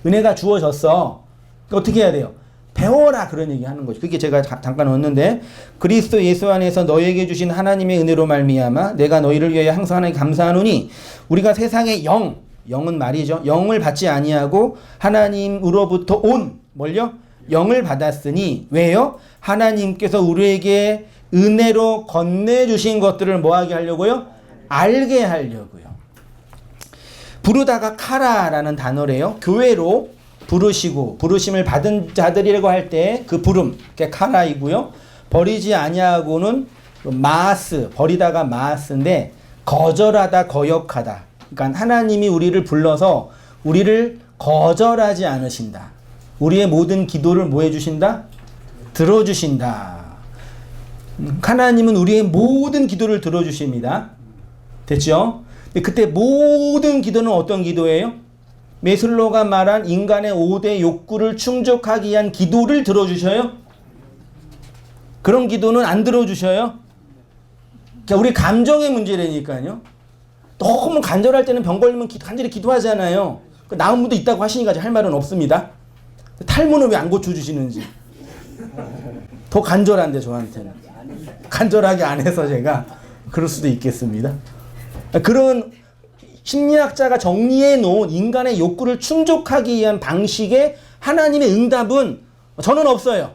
은혜가 주어졌어. 어떻게 해야 돼요? 배워라, 그런 얘기 하는 거죠. 그게 제가 잠깐 얻는데, 그리스도 예수 안에서 너희에게 주신 하나님의 은혜로 말미암아 내가 너희를 위하여 항상 하나님께 감사하노니, 우리가 세상의 영은 말이죠. 영을 받지 아니하고 하나님으로부터 온 뭘요? 영을 받았으니, 왜요? 하나님께서 우리에게 은혜로 건네주신 것들을 뭐하게 하려고요? 알게 하려고요. 부르다가 카라라는 단어래요. 교회로 부르시고 부르심을 받은 자들이라고 할 때 그 부름, 그게 카라이고요. 버리지 아니하고는 마스, 버리다가 마스인데 거절하다, 거역하다. 그러니까 하나님이 우리를 불러서 우리를 거절하지 않으신다. 우리의 모든 기도를 뭐 해주신다? 들어주신다. 하나님은 우리의 모든 기도를 들어주십니다. 됐죠? 근데 그때 모든 기도는 어떤 기도예요? 메슬로가 말한 인간의 5대 욕구를 충족하기 위한 기도를 들어주셔요? 그런 기도는 안 들어주셔요? 그러니까 우리 감정의 문제라니까요. 너무 간절할 때는 병 걸리면 간절히 기도하잖아요. 나은 분도 있다고 하시니까 할 말은 없습니다. 탈모는 왜 안 고쳐주시는지. 더 간절한데 저한테는. 간절하게 안 해서 제가 그럴 수도 있겠습니다. 그런 심리학자가 정리해 놓은 인간의 욕구를 충족하기 위한 방식의 하나님의 응답은 저는 없어요.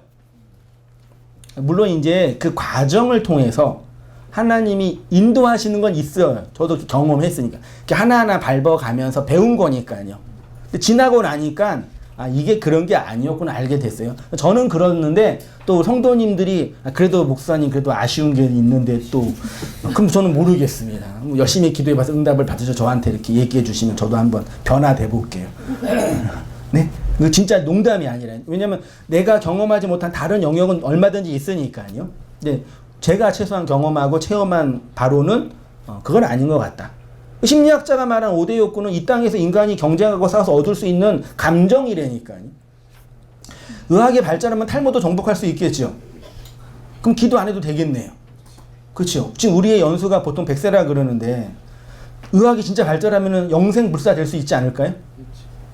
물론 이제 그 과정을 통해서 하나님이 인도하시는 건 있어요. 저도 경험했으니까. 하나하나 밟아가면서 배운 거니까요. 근데 지나고 나니까 이게 그런 게 아니었구나 알게 됐어요. 저는 그랬는데 또 성도님들이 그래도 목사님 그래도 아쉬운 게 있는데 또 그럼 저는 모르겠습니다. 열심히 기도해봐서 응답을 받으셔 저한테 이렇게 얘기해 주시면 저도 한번 변화돼 볼게요. 네? 이거 진짜 농담이 아니라 왜냐면 내가 경험하지 못한 다른 영역은 얼마든지 있으니까요. 근데 제가 최소한 경험하고 체험한 바로는 그건 아닌 것 같다. 심리학자가 말한 5대 욕구는 이 땅에서 인간이 경쟁하고 싸워서 얻을 수 있는 감정이라니까요. 의학이 발전하면 탈모도 정복할 수 있겠죠. 그럼 기도 안 해도 되겠네요. 그렇죠. 지금 우리의 연수가 보통 100세라 그러는데 의학이 진짜 발전하면 영생불사 될 수 있지 않을까요?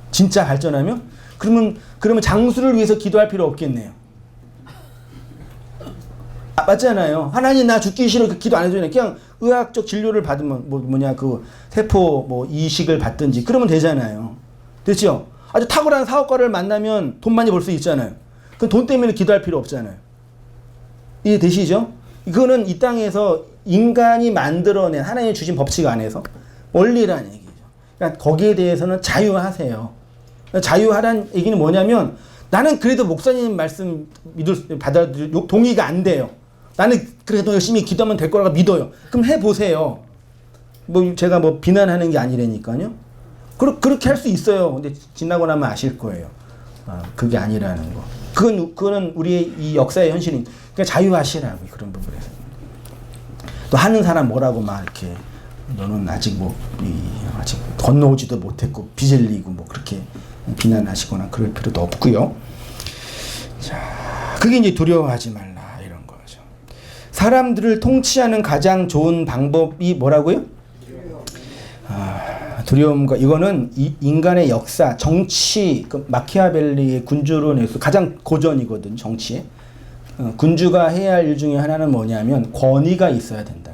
진짜 발전하면? 그러면 장수를 위해서 기도할 필요 없겠네요. 맞잖아요. 하나님 나 죽기 싫어 기도 안 해도 그냥 의학적 진료를 받으면 그 세포 이식을 받든지 그러면 되잖아요. 됐죠? 아주 탁월한 사업가를 만나면 돈 많이 벌 수 있잖아요. 그럼 돈 때문에 기도할 필요 없잖아요. 이해되시죠? 이거는 이 땅에서 인간이 만들어낸 하나님이 주신 법칙 안에서 원리라는 얘기죠. 그러니까 거기에 대해서는 자유하세요. 자유하라는 얘기는 뭐냐면 나는 그래도 목사님 말씀 받아들일 동의가 안 돼요. 나는 그래도 열심히 기도하면 될 거라고 믿어요. 그럼 해보세요. 제가 비난하는 게 아니라니까요. 그렇게 할 수 있어요. 근데 지나고 나면 아실 거예요. 그게 아니라는 거. 그거는 우리의 이 역사의 현실인. 그러니까 자유하시라고 그런 부분에서. 또 하는 사람 뭐라고 막 이렇게 너는 아직 아직 건너오지도 못했고 비질리고 그렇게 비난하시거나 그럴 필요도 없고요. 자, 그게 이제 두려워하지 말라 이런 거죠. 사람들을 통치하는 가장 좋은 방법이 뭐라고요? 두려움과 이거는 인간의 역사, 정치, 마키아벨리의 군주론에서 가장 고전이거든 정치에. 군주가 해야 할 일 중에 하나는 뭐냐면 권위가 있어야 된다.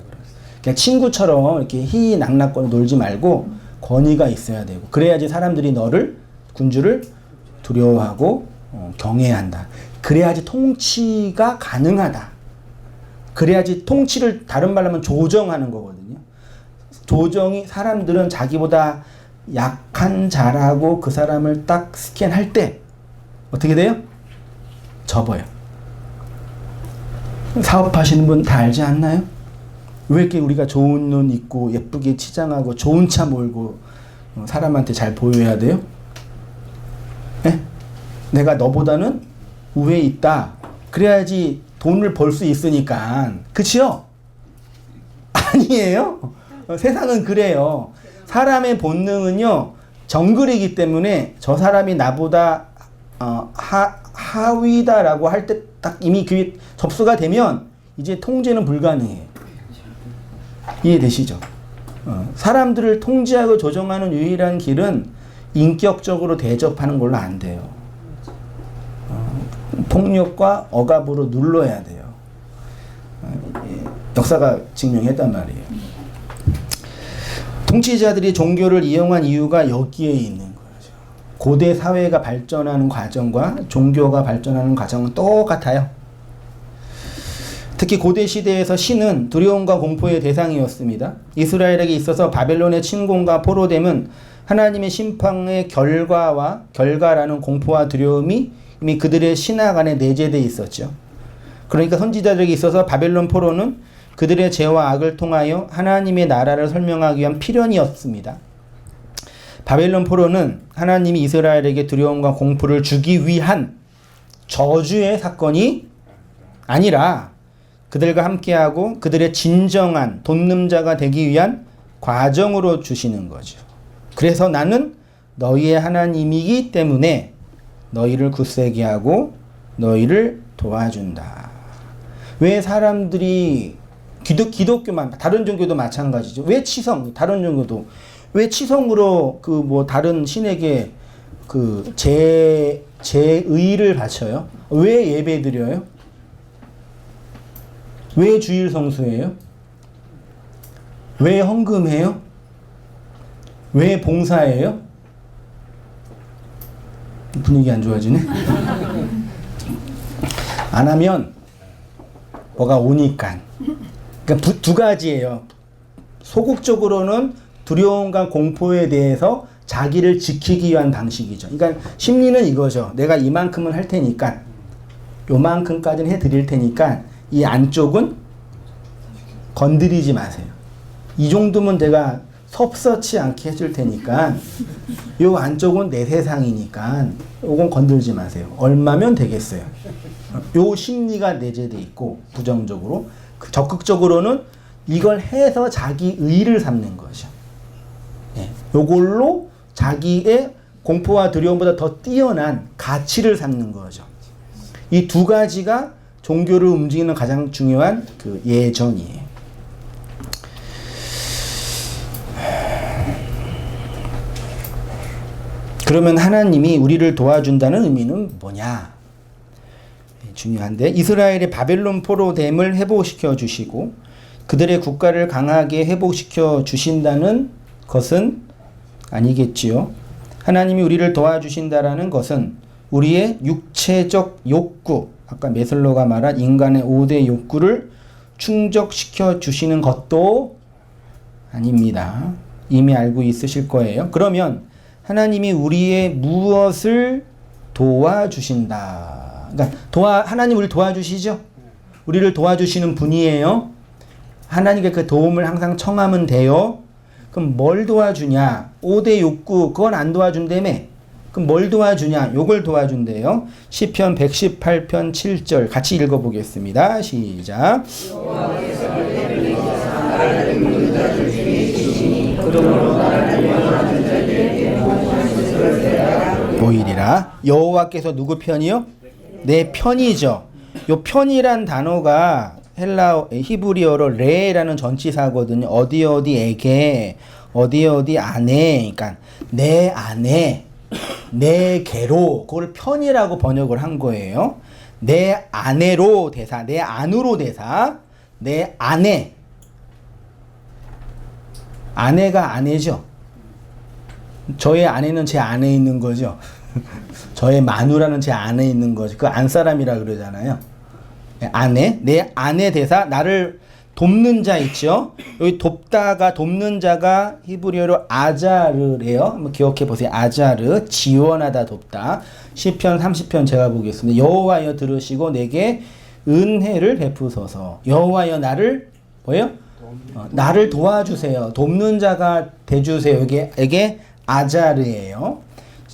그냥 친구처럼 이렇게 희희낙낙거려 놀지 말고 권위가 있어야 되고 그래야지 사람들이 군주를 두려워하고 경외한다. 그래야지 통치가 가능하다. 그래야지 통치를 다른 말로 하면 조정하는 거거든요. 조정이 사람들은 자기보다 약한 자라고 그 사람을 딱 스캔할 때 어떻게 돼요? 접어요. 사업하시는 분 다 알지 않나요? 왜 이렇게 우리가 좋은 눈 있고 예쁘게 치장하고 좋은 차 몰고 사람한테 잘 보여야 돼요? 네? 내가 너보다는 우위에 있다. 그래야지 돈을 벌 수 있으니까. 그치요? 아니에요? 세상은 그래요. 사람의 본능은요. 정글이기 때문에 저 사람이 나보다 하위다라고 할 때 딱 이미 그게 접수가 되면 이제 통제는 불가능해요. 이해되시죠? 사람들을 통제하고 조정하는 유일한 길은 인격적으로 대접하는 걸로 안 돼요. 폭력과 억압으로 눌러야 돼요. 역사가 증명했단 말이에요. 통치자들이 종교를 이용한 이유가 여기에 있는 거죠. 고대 사회가 발전하는 과정과 종교가 발전하는 과정은 똑같아요. 특히 고대 시대에서 신은 두려움과 공포의 대상이었습니다. 이스라엘에게 있어서 바벨론의 침공과 포로됨은 하나님의 심판의 결과라는 공포와 두려움이 이미 그들의 신학 안에 내재되어 있었죠. 그러니까 선지자들에게 있어서 바벨론 포로는 그들의 죄와 악을 통하여 하나님의 나라를 설명하기 위한 필연이었습니다. 바벨론 포로는 하나님이 이스라엘에게 두려움과 공포를 주기 위한 저주의 사건이 아니라 그들과 함께하고 그들의 진정한 돕는 자가 되기 위한 과정으로 주시는 거죠. 그래서 나는 너희의 하나님이기 때문에 너희를 굳세게 하고 너희를 도와준다. 왜 사람들이 기독교만, 다른 종교도 마찬가지죠. 왜 치성, 다른 종교도 왜 치성으로 그 뭐 다른 신에게 그 제의를 바쳐요? 왜 예배 드려요? 왜 주일 성수해요? 왜 헌금해요? 왜 봉사해요? 분위기 안 좋아지네. 안 하면 뭐가 오니까. 그러니까 두 가지예요. 소극적으로는 두려움과 공포에 대해서 자기를 지키기 위한 방식이죠. 그러니까 심리는 이거죠. 내가 이만큼은 할 테니까, 요만큼까지는 해드릴 테니까 이 안쪽은 건드리지 마세요. 이 정도면 내가 섭섭치 않게 해줄 테니까 요 안쪽은 내 세상이니까 요건 건들지 마세요. 얼마면 되겠어요. 요 심리가 내재돼 있고 부정적으로, 적극적으로는 이걸 해서 자기 의를 삼는 거죠. 예, 요걸로 자기의 공포와 두려움보다 더 뛰어난 가치를 삼는 거죠. 이 두 가지가 종교를 움직이는 가장 중요한 그 예전이에요. 그러면 하나님이 우리를 도와준다는 의미는 뭐냐? 중요한데, 이스라엘의 바벨론 포로됨을 회복시켜 주시고 그들의 국가를 강하게 회복시켜 주신다는 것은 아니겠지요. 하나님이 우리를 도와주신다라는 것은 우리의 육체적 욕구, 아까 메슬로가 말한 인간의 5대 욕구를 충족시켜 주시는 것도 아닙니다. 이미 알고 있으실 거예요. 그러면 하나님이 우리의 무엇을 도와주신다. 그러니까 하나님 우리를 도와주시죠? 우리를 도와주시는 분이에요. 하나님께 그 도움을 항상 청하면 돼요. 그럼 뭘 도와주냐? 5대 욕구, 그건 안 도와준다며. 그럼 뭘 도와주냐? 요걸 도와준대요. 시편 118편 7절 같이 읽어보겠습니다. 시작. 보이리라. 여호와께서 누구 편이요? 내 편이죠. 요 편이란 단어가 히브리어로 레라는 전치사거든요. 어디 어디에게, 어디 어디 안에, 그러니까 내 안에, 내게로, 그걸 편이라고 번역을 한 거예요. 내 안에로 대사, 내 안으로 대사, 내 안에. 아내가 아내죠. 저의 아내는 제 안에 있는 거죠. 저의 마누라는 제 안에 있는 거죠. 그 안사람이라 그러잖아요. 아내, 내 아내 대사, 나를 돕는 자 있죠. 여기 돕다가 돕는 자가 히브리어로 아자르래요. 한번 기억해 보세요. 아자르, 지원하다 돕다. 시편 30편 제가 보겠습니다. 여호와여 들으시고 내게 은혜를 베푸소서. 여호와여 나를 뭐예요? 나를 도와주세요. 돕는 자가 돼주세요. 이게 아자르예요.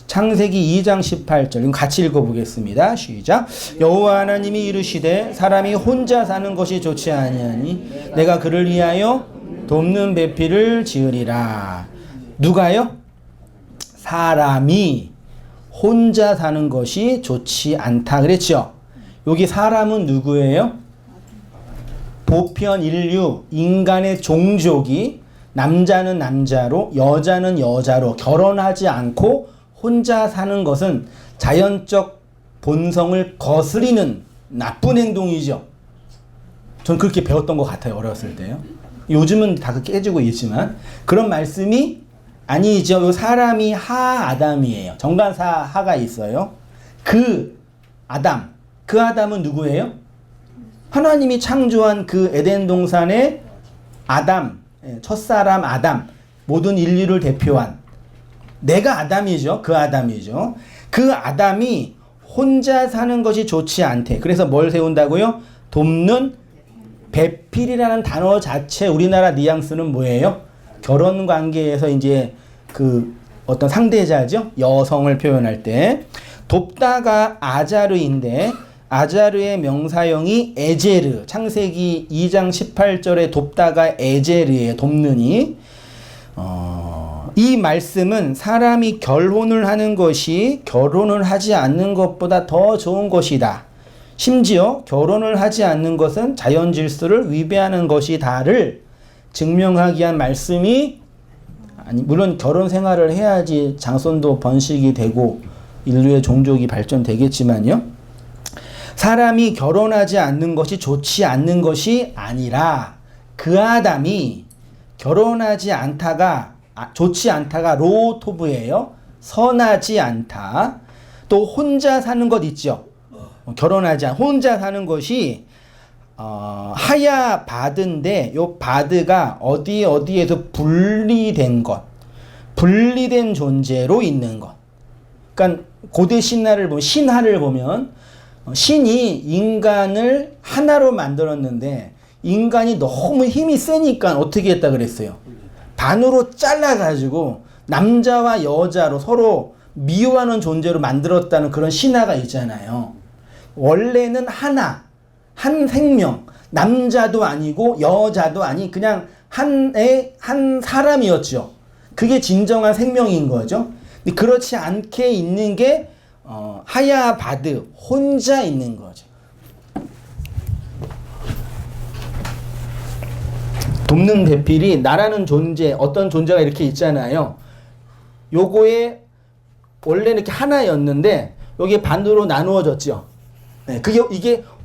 창세기 2장 18절 같이 읽어보겠습니다. 시작. 여호와 하나님이 이르시되 사람이 혼자 사는 것이 좋지 아니하니 내가 그를 위하여 돕는 배필을 지으리라. 누가요? 사람이 혼자 사는 것이 좋지 않다 그랬죠. 여기 사람은 누구예요? 보편 인류, 인간의 종족이 남자는 남자로 여자는 여자로 결혼하지 않고 혼자 사는 것은 자연적 본성을 거스리는 나쁜 행동이죠. 전 그렇게 배웠던 것 같아요. 어렸을 때요. 요즘은 다 깨지고 있지만 그런 말씀이 아니죠. 사람이 아담이에요. 정관사 하가 있어요. 그 아담은 누구예요? 하나님이 창조한 그 에덴 동산의 아담, 첫사람 아담, 모든 인류를 대표한 내가 아담이죠. 그 아담이죠. 그 아담이 혼자 사는 것이 좋지 않대. 그래서 뭘 세운다고요? 돕는 배필이라는 단어 자체 우리나라 뉘앙스는 뭐예요? 결혼 관계에서 이제 그 어떤 상대자죠. 여성을 표현할 때 돕다가 아자르인데 아자르의 명사형이 에제르, 창세기 2장 18절에 돕다가 에제르에 돕느니, 이 말씀은 사람이 결혼을 하는 것이 결혼을 하지 않는 것보다 더 좋은 것이다. 심지어 결혼을 하지 않는 것은 자연 질서를 위배하는 것이다를 증명하기 위한 말씀이, 아니 물론 결혼 생활을 해야지 장손도 번식이 되고 인류의 종족이 발전되겠지만요. 사람이 결혼하지 않는 것이 좋지 않는 것이 아니라 그 아담이 결혼하지 않다가 좋지 않다가 로토브예요. 선하지 않다. 또 혼자 사는 것 있죠. 결혼하지 않 혼자 사는 것이 하야 바드인데 요 바드가 어디에서 분리된 것, 분리된 존재로 있는 것. 그러니까 고대 신화를 보면 신이 인간을 하나로 만들었는데 인간이 너무 힘이 세니까 어떻게 했다 그랬어요? 반으로 잘라가지고 남자와 여자로 서로 미워하는 존재로 만들었다는 그런 신화가 있잖아요. 원래는 하나, 한 생명, 남자도 아니고 여자도 아닌 그냥 한 사람이었죠. 그게 진정한 생명인 거죠. 근데 그렇지 않게 있는 게 하야 바드, 혼자 있는 거죠. 돕는 배필이 나라는 존재, 어떤 존재가 이렇게 있잖아요. 요거에 원래는 이렇게 하나였는데 여기 반으로 나누어졌죠. 네,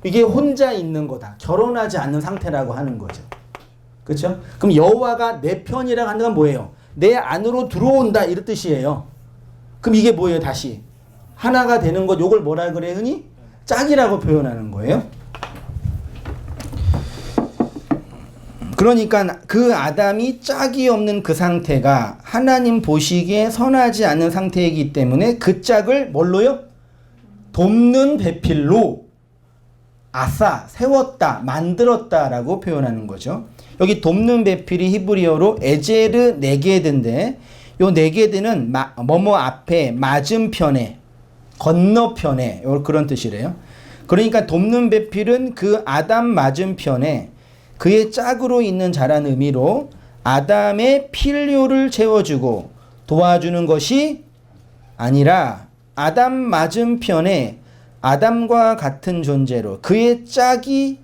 이게 혼자 있는 거다. 결혼하지 않는 상태라고 하는 거죠. 그렇죠? 그럼 여호와가 내 편이라고 하는 건 뭐예요? 내 안으로 들어온다 이런 뜻이에요. 그럼 이게 뭐예요? 다시 하나가 되는 것, 요걸 뭐라 그래 흔히? 짝이라고 표현하는 거예요. 그러니까 그 아담이 짝이 없는 그 상태가 하나님 보시기에 선하지 않은 상태이기 때문에 그 짝을 뭘로요? 돕는 배필로 세웠다, 만들었다라고 표현하는 거죠. 여기 돕는 배필이 히브리어로 에제르 네게드인데 요 네게드는 뭐뭐 앞에, 맞은편에, 건너편에 그런 뜻이래요. 그러니까 돕는 배필은 그 아담 맞은편에 그의 짝으로 있는 자란 의미로 아담의 필요를 채워주고 도와주는 것이 아니라 아담 맞은편에 아담과 같은 존재로 그의 짝이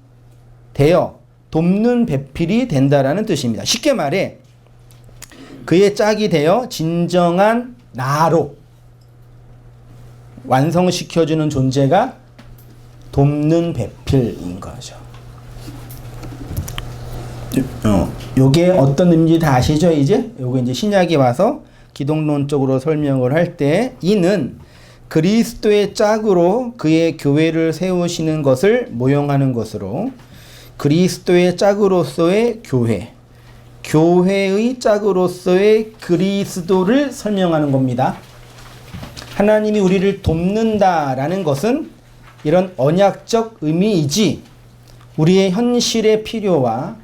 되어 돕는 배필이 된다라는 뜻입니다. 쉽게 말해 그의 짝이 되어 진정한 나로 완성시켜주는 존재가 돕는 배필인 거죠. 요게 어떤 의미인지 다 아시죠? 요게 이제 신약에 와서 기독론적으로 설명을 할 때 이는 그리스도의 짝으로 그의 교회를 세우시는 것을 모형하는 것으로 그리스도의 짝으로서의 교회, 교회의 짝으로서의 그리스도를 설명하는 겁니다. 하나님이 우리를 돕는다라는 것은 이런 언약적 의미이지 우리의 현실의 필요와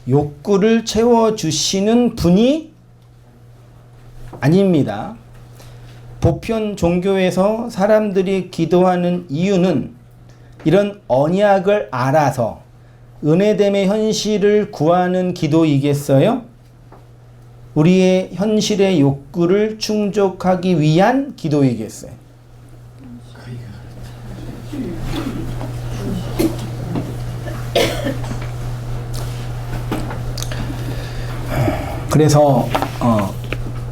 욕구를 채워주시는 분이 아닙니다. 보편 종교에서 사람들이 기도하는 이유는 이런 언약을 알아서 은혜됨의 현실을 구하는 기도이겠어요? 우리의 현실의 욕구를 충족하기 위한 기도이겠어요? 그래서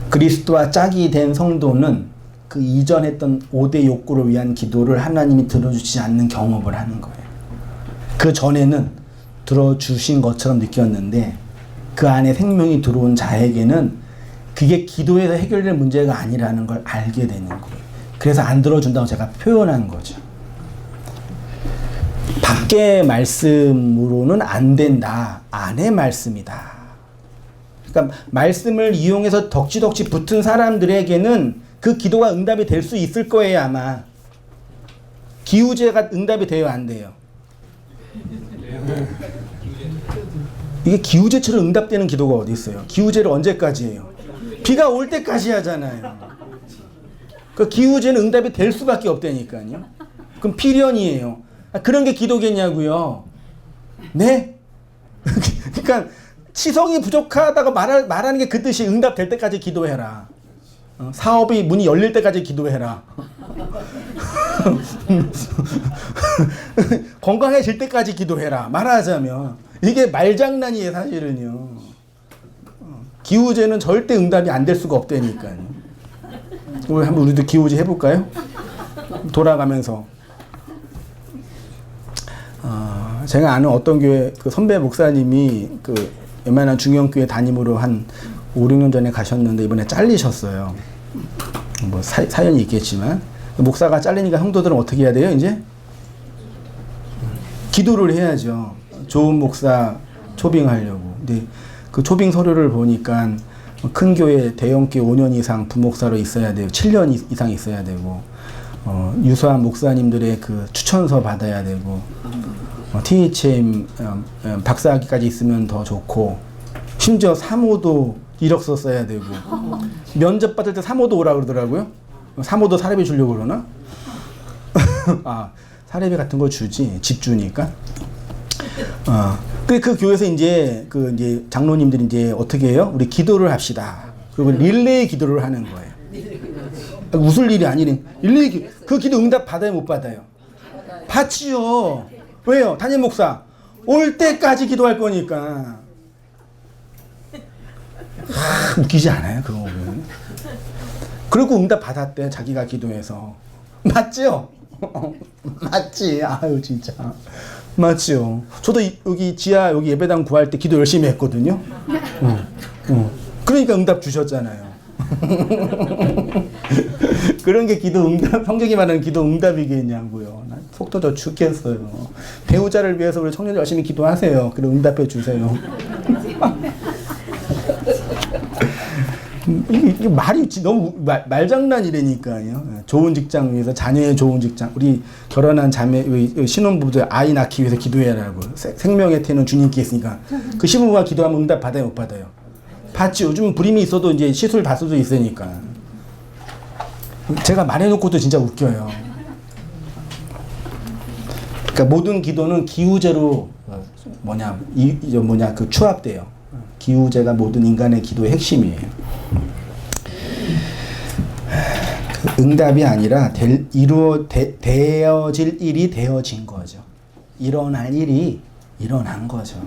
그리스도와 짝이 된 성도는 그 이전 했던 5대 욕구를 위한 기도를 하나님이 들어주지 않는 경험을 하는 거예요. 그 전에는 들어주신 것처럼 느꼈는데 그 안에 생명이 들어온 자에게는 그게 기도에서 해결될 문제가 아니라는 걸 알게 되는 거예요. 그래서 안 들어준다고 제가 표현한 거죠. 밖의 말씀으로는 안 된다. 안의 말씀이다. 그러니까 말씀을 이용해서 덕지덕지 붙은 사람들에게는 그 기도가 응답이 될 수 있을 거예요. 아마 기우제가 응답이 돼요? 안 돼요? 이게 기우제처럼 응답되는 기도가 어디 있어요? 기우제를 언제까지 해요? 비가 올 때까지 하잖아요. 그 기우제는 응답이 될 수밖에 없다니까요. 그럼 필연이에요. 그런 게 기도겠냐고요. 네? 그러니까 치성이 부족하다고 말하는 게 그 뜻이 응답될 때까지 기도해라. 사업이 문이 열릴 때까지 기도해라. 건강해질 때까지 기도해라. 말하자면 이게 말장난이에요, 사실은요. 기우제는 절대 응답이 안 될 수가 없다니까요. 오늘 한번 우리도 기우제 해볼까요? 돌아가면서. 제가 아는 어떤 교회 그 선배 목사님이 그 웬만한 중형교회 담임으로 한 5, 6년 전에 가셨는데 이번에 잘리셨어요. 뭐 사연이 있겠지만 목사가 잘리니까 성도들은 어떻게 해야 돼요? 이제 기도를 해야죠. 좋은 목사 초빙하려고. 근데 그 초빙 서류를 보니까 큰 교회 대형 교회 5년 이상 부목사로 있어야 돼요. 7년 이상 있어야 되고 유수한 목사님들의 그 추천서 받아야 되고 THM 박사학위까지 있으면 더 좋고 심지어 사모도 이력서 써야 되고 면접 받을 때 사모도 오라 그러더라고요. 사모도 사례비 주려고 그러나? 아, 사례비 같은 거 주지. 집 주니까. 그 교회에서 이제 장로님들이 이제 어떻게 해요? 우리 기도를 합시다. 그리고 릴레이 기도를 하는 거예요. 웃을 일이 아니네. 릴레이 그 기도 응답 받아요, 못 받아요? 받지요. 왜요? 담임 목사 올 때까지 기도할 거니까. 웃기지 않아요, 그거 보면? 그리고 응답 받았대, 자기가 기도해서. 맞죠? 맞지. 아유 진짜 맞죠. 저도 여기 지하 여기 예배당 구할 때 기도 열심히 했거든요. 그러니까 응답 주셨잖아요. 그런 게 기도 응답, 성경이 말하는 기도 응답이겠냐고요. 난 속 터져 죽겠어요. 배우자를 위해서 우리 청년들 열심히 기도하세요. 그리고 응답해 주세요. 이게 말이 너무 말장난이라니까요. 좋은 직장 위해서, 자녀의 좋은 직장, 우리 결혼한 자매 신혼부부들 아이 낳기 위해서 기도해라고. 생명의 태는 주님께 있으니까 그 신부가 기도하면 응답 받아요, 못 받아요? 받지. 요즘 불임이 있어도 이제 시술 받을 수도 있으니까. 제가 말해놓고도 진짜 웃겨요. 그러니까 모든 기도는 기우제로 그 추합돼요. 기우제가 모든 인간의 기도의 핵심이에요. 그 응답이 아니라 되어질 일이 되어진 거죠. 일어날 일이 일어난 거죠.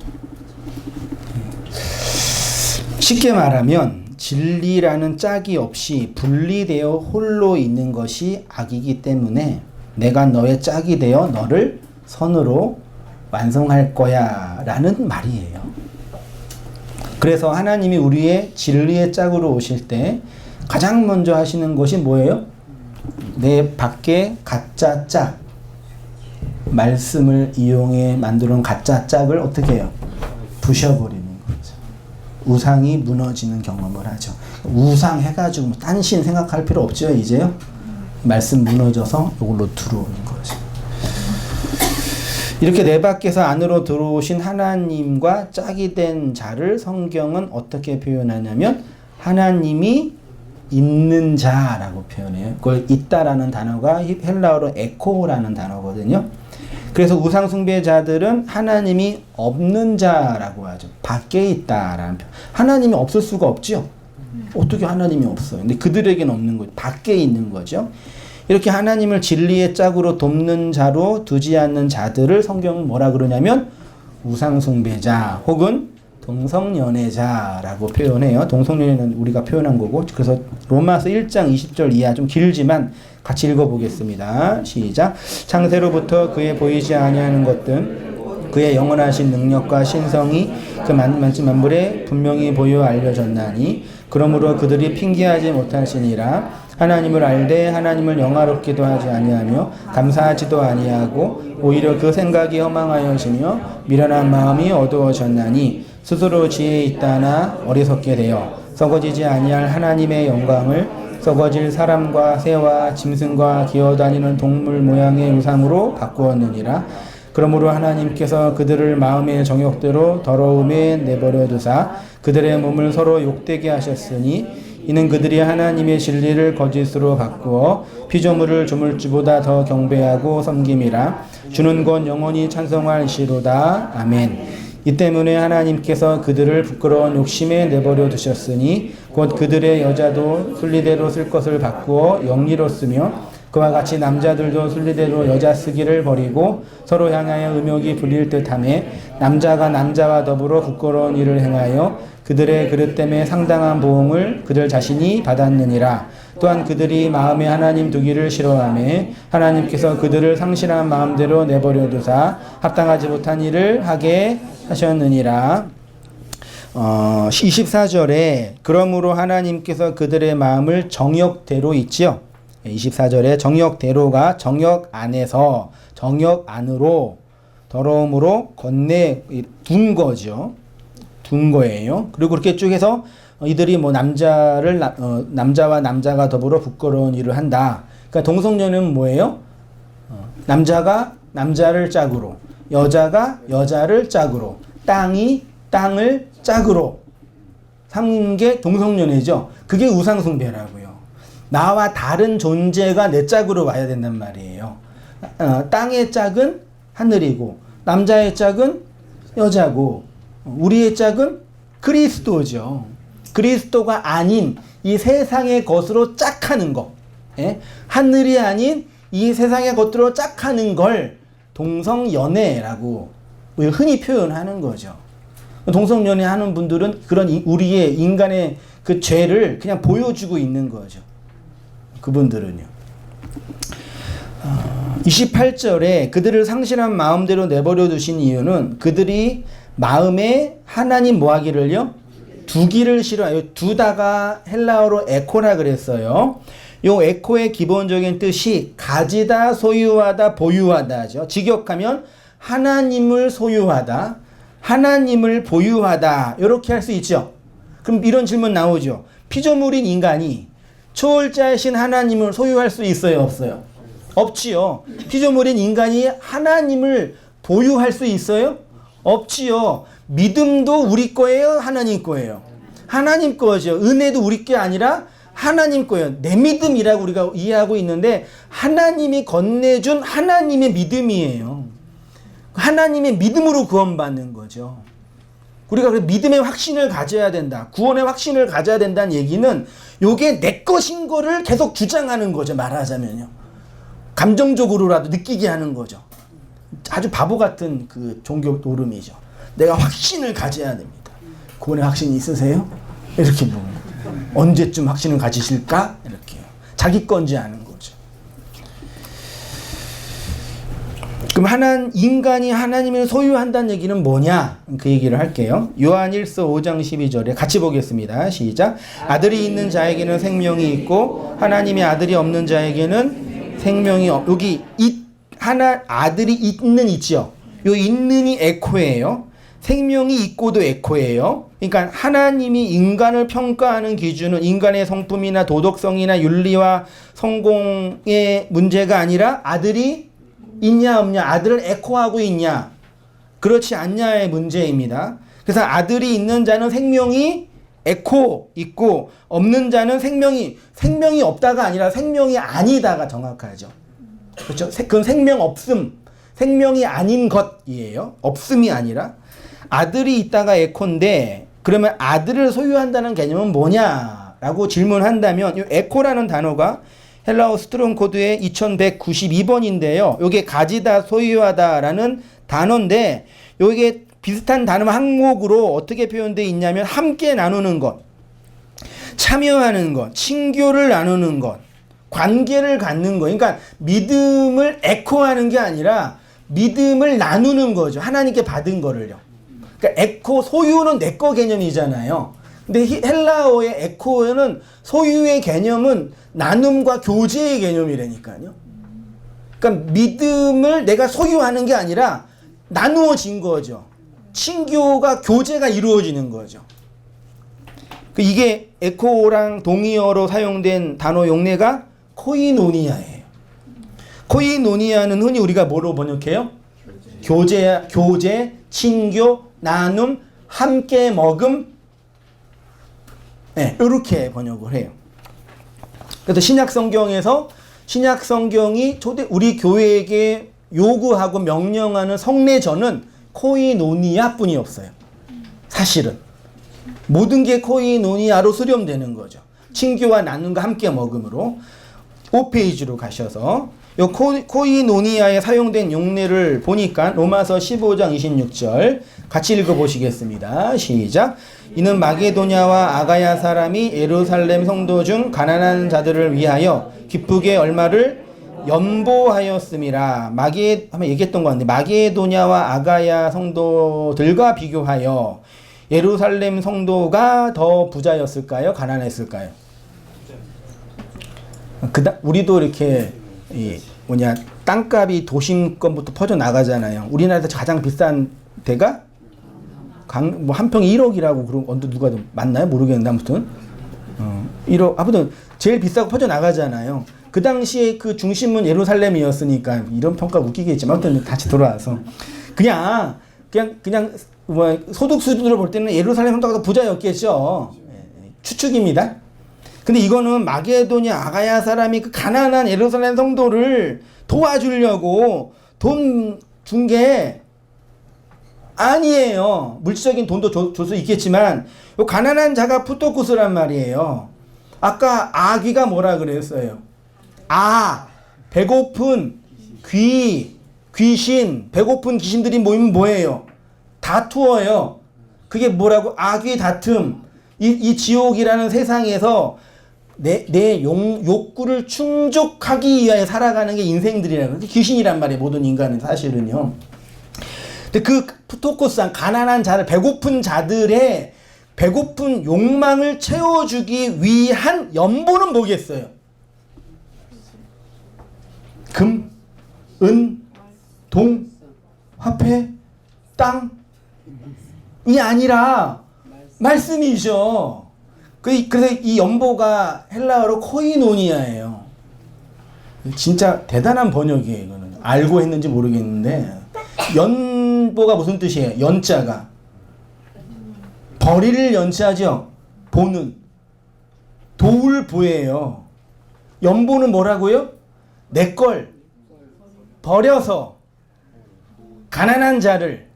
쉽게 말하면 진리라는 짝이 없이 분리되어 홀로 있는 것이 악이기 때문에 내가 너의 짝이 되어 너를 선으로 완성할 거야 라는 말이에요. 그래서 하나님이 우리의 진리의 짝으로 오실 때 가장 먼저 하시는 것이 뭐예요? 내 밖에 가짜 짝, 말씀을 이용해 만들어 놓은 가짜 짝을 어떻게 해요? 부셔버리는 거죠. 우상이 무너지는 경험을 하죠. 우상 해가지고 딴 신 생각할 필요 없죠, 이제요? 말씀 무너져서 이걸로 들어오는 거죠. 이렇게 내 밖에서 안으로 들어오신 하나님과 짝이 된 자를 성경은 어떻게 표현하냐면 하나님이 있는 자라고 표현해요. 그걸 있다라는 단어가 헬라어로 에코라는 단어거든요. 그래서 우상숭배자들은 하나님이 없는 자라고 하죠. 밖에 있다라는 표현. 하나님이 없을 수가 없죠. 어떻게 하나님이 없어요? 근데 그들에게는 없는 거죠. 밖에 있는 거죠. 이렇게 하나님을 진리의 짝으로 돕는 자로 두지 않는 자들을 성경은 뭐라 그러냐면 우상숭배자 혹은 동성연애자라고 표현해요. 동성연애는 우리가 표현한 거고, 그래서 로마서 1장 20절 이하 좀 길지만 같이 읽어보겠습니다. 시작. 창세로부터 그의 보이지 아니하는 것들 그의 영원하신 능력과 신성이 그 만물에 분명히 보여 알려졌나니 그러므로 그들이 핑계하지 못하시니라. 하나님을 알되 하나님을 영화롭기도 하지 아니하며 감사하지도 아니하고 오히려 그 생각이 허망하여지며 미련한 마음이 어두워졌나니 스스로 지혜 있다나 어리석게 되어 썩어지지 아니할 하나님의 영광을 썩어질 사람과 새와 짐승과 기어다니는 동물 모양의 우상으로 바꾸었느니라. 그러므로 하나님께서 그들을 마음의 정욕대로 더러움에 내버려 두사 그들의 몸을 서로 욕되게 하셨으니 이는 그들이 하나님의 진리를 거짓으로 바꾸어 피조물을 조물주보다 더 경배하고 섬김이라. 주는 곧 영원히 찬송할시로다. 아멘. 이 때문에 하나님께서 그들을 부끄러운 욕심에 내버려 두셨으니 곧 그들의 여자도 순리대로 쓸 것을 바꾸어 영리로 쓰며 그와 같이 남자들도 순리대로 여자 쓰기를 버리고 서로 향하여 음욕이 불릴 듯하며 남자가 남자와 더불어 부끄러운 일을 행하여 그들의 그릇 때문에 상당한 보응을 그들 자신이 받았느니라. 또한 그들이 마음에 하나님 두기를 싫어하며 하나님께서 그들을 상실한 마음대로 내버려 두사 합당하지 못한 일을 하게 하셨느니라. 24절에 그러므로 하나님께서 그들의 마음을 정욕대로 있지요. 24절에 정욕대로가 정욕 안에서 정욕 안으로 더러움으로 건네 둔 거죠. 둔 거예요. 그리고 그렇게 쭉 해서 이들이 뭐 남자와 남자가 더불어 부끄러운 일을 한다. 그러니까 동성연애는 뭐예요? 남자가 남자를 짝으로, 여자가 여자를 짝으로, 땅이 땅을 짝으로 삼는 게 동성연애죠. 그게 우상숭배라고요. 나와 다른 존재가 내 짝으로 와야 된단 말이에요. 땅의 짝은 하늘이고 남자의 짝은 여자고 우리의 짝은 그리스도죠. 그리스도가 아닌 이 세상의 것으로 짝하는 것. 예? 하늘이 아닌 이 세상의 것으로 짝하는 걸 동성연애라고 흔히 표현하는 거죠. 동성연애 하는 분들은 그런 우리의 인간의 그 죄를 그냥 보여주고 있는 거죠. 그분들은요. 28절에 그들을 상실한 마음대로 내버려 두신 이유는 그들이 마음에 하나님 뭐 하기를요? 두기를 싫어해요. 두다가 헬라어로 에코라 그랬어요. 요 에코의 기본적인 뜻이 가지다, 소유하다, 보유하다죠. 직역하면 하나님을 소유하다, 하나님을 보유하다 이렇게 할 수 있죠. 그럼 이런 질문 나오죠. 피조물인 인간이 초월자이신 하나님을 소유할 수 있어요? 없어요? 없지요. 피조물인 인간이 하나님을 보유할 수 있어요? 없지요. 믿음도 우리 거예요? 하나님 거예요? 하나님 거죠. 은혜도 우리 게 아니라 하나님 거예요. 내 믿음이라고 우리가 이해하고 있는데 하나님이 건네준 하나님의 믿음이에요. 하나님의 믿음으로 구원받는 거죠. 우리가 믿음의 확신을 가져야 된다. 구원의 확신을 가져야 된다는 얘기는 요게 내 것인 거를 계속 주장하는 거죠. 말하자면요. 감정적으로라도 느끼게 하는 거죠. 아주 바보 같은 그 종교 노름이죠. 내가 확신을 가져야 됩니다. 구원의 확신이 있으세요? 이렇게 보면 언제쯤 확신을 가지실까? 이렇게요. 자기 건지 아는 거죠. 그럼 인간이 하나님을 소유한다는 얘기는 뭐냐? 그 얘기를 할게요. 요한 1서 5장 12절에 같이 보겠습니다. 시작. 아들이 있는 자에게는 생명이 있고 하나님의 아들이 없는 자에게는 생명이 여기 아들이 있는 있죠. 요 있는이 에코예요. 생명이 있고도 에코예요. 그러니까 하나님이 인간을 평가하는 기준은 인간의 성품이나 도덕성이나 윤리와 성공의 문제가 아니라 아들이 있냐 없냐, 아들을 에코하고 있냐 그렇지 않냐의 문제입니다. 그래서 아들이 있는 자는 생명이 에코 있고 없는 자는 생명이 없다가 아니라 생명이 아니다가 정확하죠. 그렇죠? 그건 생명 없음, 생명이 아닌 것이에요. 없음이 아니라. 아들이 있다가 에코인데 그러면 아들을 소유한다는 개념은 뭐냐라고 질문한다면 이 에코라는 단어가 헬라어 스트롱 코드의 2192번인데요. 이게 가지다, 소유하다라는 단어인데 이게 비슷한 단어 항목으로 어떻게 표현되어 있냐면 함께 나누는 것, 참여하는 것, 친교를 나누는 것, 관계를 갖는 것. 그러니까 믿음을 에코하는 게 아니라 믿음을 나누는 거죠. 하나님께 받은 거를요. 그러니까 에코, 소유는 내 거 개념이잖아요. 근데 헬라어의 에코는 소유의 개념은 나눔과 교제의 개념이라니까요. 그러니까 믿음을 내가 소유하는 게 아니라 나누어진 거죠. 친교가 교제가 이루어지는 거죠. 이게 에코랑 동의어로 사용된 단어 용례가 코이노니아예요. 코이노니아는 흔히 우리가 뭐로 번역해요? 교제, 친교, 나눔, 함께 먹음, 네, 이렇게 번역을 해요. 그래서 신약 성경에서 신약 성경이 우리 교회에게 요구하고 명령하는 성례전은 코이노니아뿐이 없어요. 사실은 모든 게 코이노니아로 수렴되는 거죠. 친교와 나눔과 함께 먹음으로. 5페이지로 가셔서 요 코이노니아에 사용된 용례를 보니까 로마서 15장 26절 같이 읽어보시겠습니다. 시작. 이는 마게도냐와 아가야 사람이 예루살렘 성도 중 가난한 자들을 위하여 기쁘게 얼마를 연보하였음이라. 한번 얘기했던 것 같은데 마게도냐와 아가야 성도들과 비교하여 예루살렘 성도가 더 부자였을까요? 가난했을까요? 우리도 이렇게 땅값이 도심권부터 퍼져 나가잖아요. 우리나라에서 가장 비싼 데가 한 평이 1억이라고 그런 언제 누가 맞나요? 모르겠는데 아무튼 1억 아무튼 제일 비싸고 퍼져 나가잖아요. 그 당시에 그 중심은 예루살렘이었으니까 이런 평가 웃기겠지만 아무튼 다시 돌아와서 그냥 뭐 소득 수준으로 볼 때는 예루살렘 성도가 더 부자였겠죠. 추측입니다. 근데 이거는 마게도냐 아가야 사람이 그 가난한 예루살렘 성도를 도와주려고 돈 준 게 아니에요. 물질적인 돈도 줄 수 있겠지만 요 가난한 자가 푸토쿠스란 말이에요. 아까 아귀가 뭐라 그랬어요? 배고픈 귀신, 배고픈 귀신들이 모이면 뭐예요? 다투어요. 그게 뭐라고? 아귀 다툼. 이 지옥이라는 세상에서 내 욕구를 충족하기 위하여 살아가는 게 인생들이라는 거예요. 귀신이란 말이에요. 모든 인간은 사실은요. 근데 그 푸토코스한 가난한 자들, 배고픈 자들의 배고픈 욕망을 채워주기 위한 연보는 뭐겠어요? 금, 은, 동, 화폐, 땅이 아니라 말씀이죠. 그래서 이 연보가 헬라어로 코이노니아예요. 진짜 대단한 번역이에요. 이거는 알고 했는지 모르겠는데 연보가 무슨 뜻이에요? 연자가 버릴 연자죠. 보는 도울 보예요. 연보는 뭐라고요? 내 걸 버려서 가난한 자를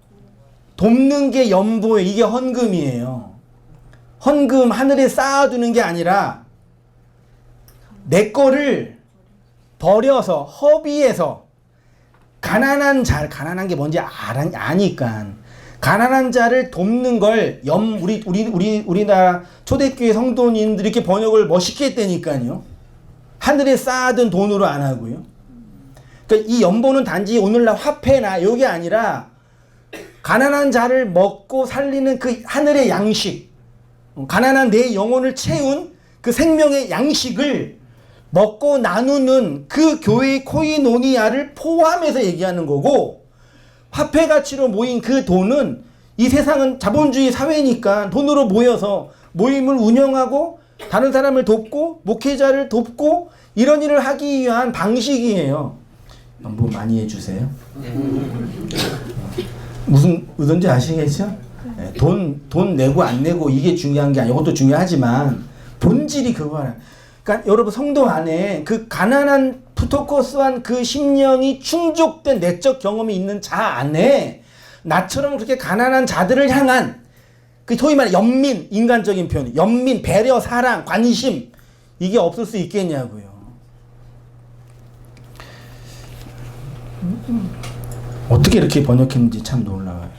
돕는 게 연보예요. 이게 헌금이에요. 헌금 하늘에 쌓아두는 게 아니라 내 거를 버려서 허비해서 가난한 게 뭔지 아니까 가난한 자를 돕는 걸 우리나라 초대교회 성도님들이 이렇게 번역을 멋있게 했다니까요. 하늘에 쌓아둔 돈으로 안 하고요. 그러니까 이 연보는 단지 오늘날 화폐나 이게 아니라 가난한 자를 먹고 살리는 그 하늘의 양식, 가난한 내 영혼을 채운 그 생명의 양식을 먹고 나누는 그 교회의 코이노니아를 포함해서 얘기하는 거고, 화폐 가치로 모인 그 돈은 이 세상은 자본주의 사회니까 돈으로 모여서 모임을 운영하고 다른 사람을 돕고 목회자를 돕고 이런 일을 하기 위한 방식이에요. 뭐 많이 해주세요. 무슨 의도인지 아시겠죠? 돈 내고 안 내고 이게 중요한 게 아니고 이것도 중요하지만 본질이 그거야. 그러니까 여러분 성도 안에 그 가난한 푸토코스한 그 심령이 충족된 내적 경험이 있는 자 안에 나처럼 그렇게 가난한 자들을 향한 그 소위 말해 연민, 인간적인 표현, 연민, 배려, 사랑, 관심 이게 없을 수 있겠냐고요. 어떻게 이렇게 번역했는지 참 놀라워요.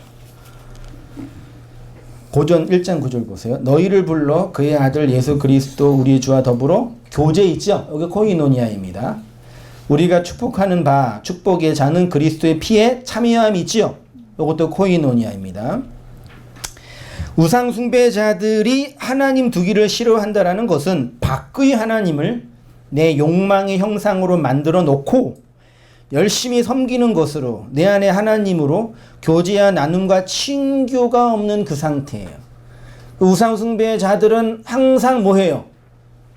고전 1장 9절 보세요. 너희를 불러 그의 아들 예수 그리스도 우리 주와 더불어 교제 있죠? 여기 코이노니아입니다. 우리가 축복하는 바 축복의 자는 그리스도의 피에 참여함이 있지요. 이것도 코이노니아입니다. 우상 숭배자들이 하나님 두기를 싫어한다라는 것은 밖의 하나님을 내 욕망의 형상으로 만들어 놓고 열심히 섬기는 것으로 내 안에 하나님으로 교제와 나눔과 친교가 없는 그 상태예요. 우상 숭배자들은 항상 뭐해요?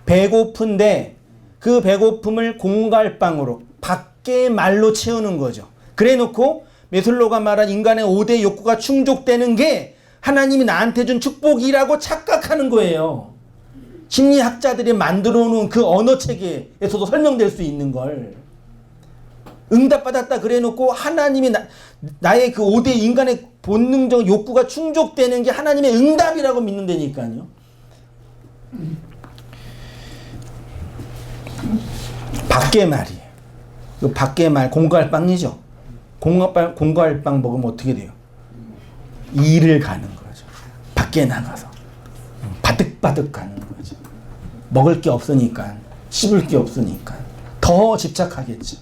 배고픈데 그 배고픔을 공갈빵으로 밖의 말로 채우는 거죠. 그래 놓고 메슬로가 말한 인간의 5대 욕구가 충족되는 게 하나님이 나한테 준 축복이라고 착각하는 거예요. 심리학자들이 만들어 놓은 그 언어 체계에서도 설명될 수 있는 걸 응답받았다 그래 놓고 하나님이 나의 그 5대 인간의 본능적 욕구가 충족되는 게 하나님의 응답이라고 믿는다니까요. 밖의 말이에요. 그 밖의 말 공과할 빵이죠. 공과할 빵 먹으면 어떻게 돼요? 일을 가는 거죠. 밖에 나가서 바득바득 가는 거죠. 먹을 게 없으니까, 씹을 게 없으니까 더 집착하겠죠.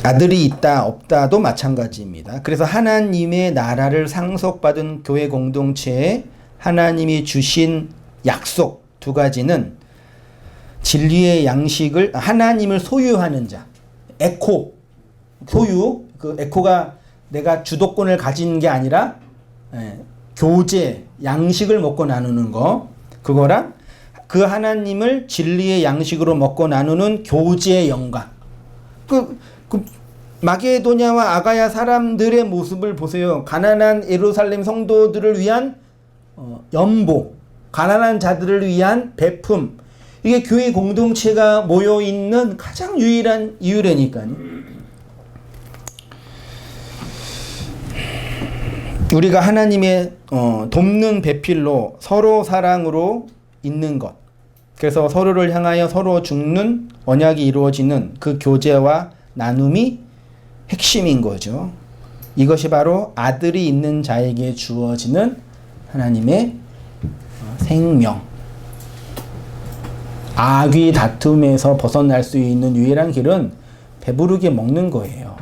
아들이 있다 없다도 마찬가지입니다. 그래서 하나님의 나라를 상속받은 교회 공동체에 하나님이 주신 약속 두 가지는 진리의 양식을 하나님을 소유하는 자, 에코 소유, 그 에코가 내가 주도권을 가진 게 아니라 교제, 양식을 먹고 나누는 거, 그거랑 그 하나님을 진리의 양식으로 먹고 나누는 교제의 영광. 그 마게도냐와 아가야 사람들의 모습을 보세요. 가난한 예루살렘 성도들을 위한 연보, 가난한 자들을 위한 베품. 이게 교회 공동체가 모여 있는 가장 유일한 이유라니까요. 우리가 하나님의 돕는 배필로 서로 사랑으로 있는 것. 그래서 서로를 향하여 서로 죽는 언약이 이루어지는 그 교제와 나눔이 핵심인 거죠. 이것이 바로 아들이 있는 자에게 주어지는 하나님의 생명. 악의 다툼에서 벗어날 수 있는 유일한 길은 배부르게 먹는 거예요.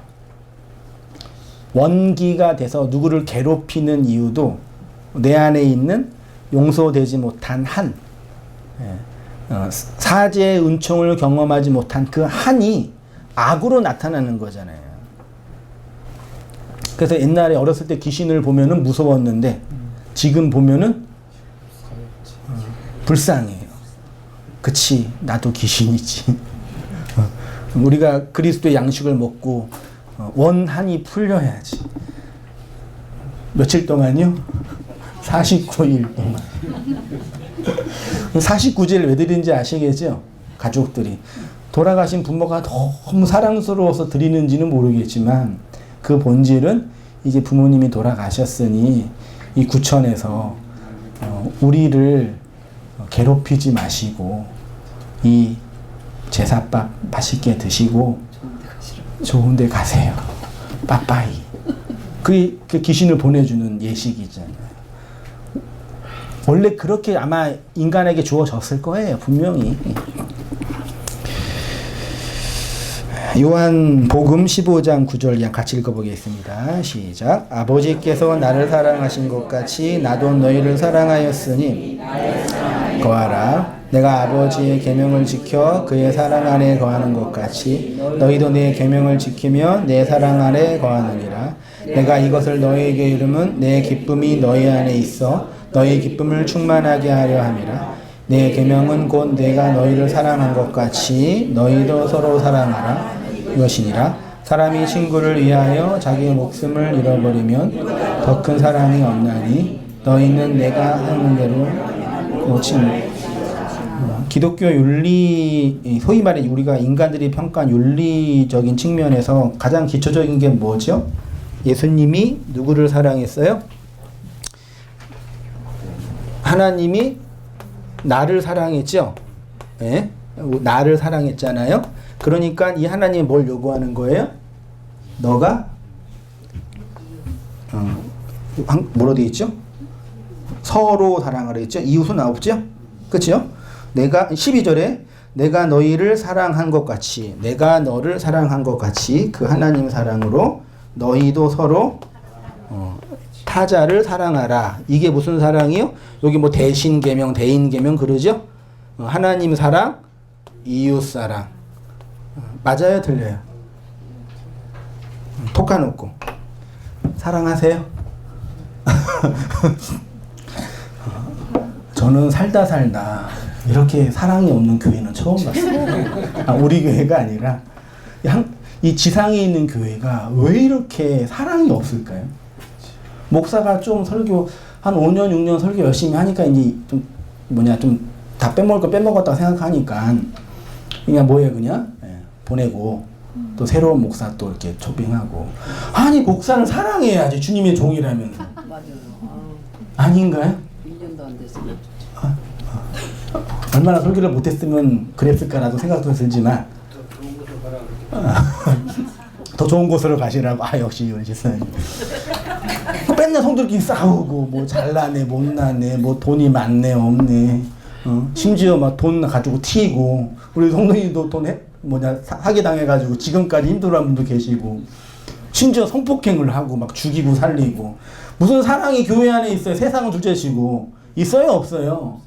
원기가 돼서 누구를 괴롭히는 이유도 내 안에 있는 용서되지 못한 한, 사죄의 은총을 경험하지 못한 그 한이 악으로 나타나는 거잖아요. 그래서 옛날에 어렸을 때 귀신을 보면은 무서웠는데 지금 보면은 불쌍해요. 그치, 나도 귀신이지. 우리가 그리스도의 양식을 먹고 원한이 풀려야지. 며칠 동안요? 49일 동안. 49제를 왜 드리는지 아시겠죠? 가족들이. 돌아가신 부모가 너무 사랑스러워서 드리는지는 모르겠지만 그 본질은 이제 부모님이 돌아가셨으니 이 구천에서 우리를 괴롭히지 마시고 이 제사밥 맛있게 드시고 좋은 데 가세요. 빠빠이. 그 귀신을 보내주는 예식이잖아요. 원래 그렇게 아마 인간에게 주어졌을 거예요. 분명히. 요한복음 15장 9절 같이 읽어보겠습니다. 시작. 아버지께서 나를 사랑하신 것 같이 나도 너희를 사랑하였으니 거하라. 내가 아버지의 계명을 지켜 그의 사랑 안에 거하는 것 같이 너희도 내 계명을 지키며 내 사랑 안에 거하느니라. 내가 이것을 너희에게 이름은 내 기쁨이 너희 안에 있어 너희 기쁨을 충만하게 하려 함이라. 내 계명은 곧 내가 너희를 사랑한 것 같이 너희도 서로 사랑하라. 이것이니라. 사람이 친구를 위하여 자기의 목숨을 잃어버리면 더 큰 사랑이 없나니 너희는 내가 하는 대로 고친 기독교 윤리, 소위 말해 우리가 인간들이 평가한 윤리적인 측면에서 가장 기초적인 게 뭐죠? 예수님이 누구를 사랑했어요? 하나님이 나를 사랑했죠? 네? 나를 사랑했잖아요? 그러니까 이 하나님이 뭘 요구하는 거예요? 너가 뭐로 되어 있죠? 서로 사랑하라 했죠? 이웃은 없죠? 그렇죠? 내가 12절에 내가 너희를 사랑한 것 같이 내가 너를 사랑한 것 같이 그 하나님 사랑으로 너희도 서로 타자를 사랑하라. 이게 무슨 사랑이요? 여기 뭐 대신 계명, 대인 계명 그러죠? 하나님 사랑, 이웃 사랑. 맞아요, 틀려요? 톡까놓고 사랑하세요? 저는 살다 이렇게 사랑이 없는 교회는 처음 봤어요. 우리 교회가 아니라 이 지상에 있는 교회가 왜 이렇게 사랑이 없을까요? 목사가 좀 설교 한 5년, 6년 설교 열심히 하니까 이제 좀 좀 다 빼먹을 거 빼먹었다고 생각하니까 그냥 뭐예요, 그냥 보내고 또 새로운 목사 또 이렇게 초빙하고. 아니 목사는 사랑해야지, 주님의 종이라면. 맞아요. 아닌가요? 1년도 안 됐어요. 얼마나 설교를 못했으면 그랬을까라도 생각도 들지만 더 좋은 곳으로 가시라고. 역시 이원 집사님. 맨날 성도끼리 싸우고 뭐 잘나네 못나네 뭐 돈이 많네 없네, 심지어 막 돈 가지고 튀고. 우리 성도님도 돈 사기 당해가지고 지금까지 힘들어하는 분도 계시고, 심지어 성폭행을 하고 막 죽이고 살리고. 무슨 사랑이 교회 안에 있어요? 세상은 둘째치고. 있어요 없어요?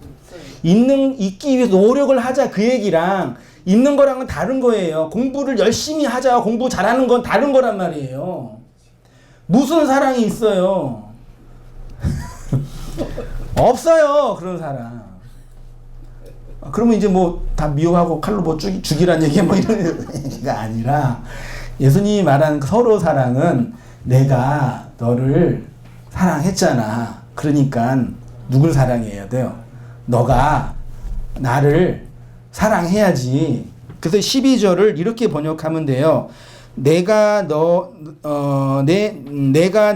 있기 위해서 노력을 하자, 그 얘기랑 있는 거랑은 다른 거예요. 공부를 열심히 하자, 공부 잘하는 건 다른 거란 말이에요. 무슨 사랑이 있어요? 없어요 그런 사랑. 그러면 이제 뭐 다 미워하고 칼로 뭐 죽이란 얘기 뭐 이런 얘기가 아니라, 예수님이 말하는 서로 사랑은 내가 너를 사랑했잖아. 그러니까 누굴 사랑해야 돼요? 너가 나를 사랑해야지. 그래서 12절을 이렇게 번역하면 돼요. 내가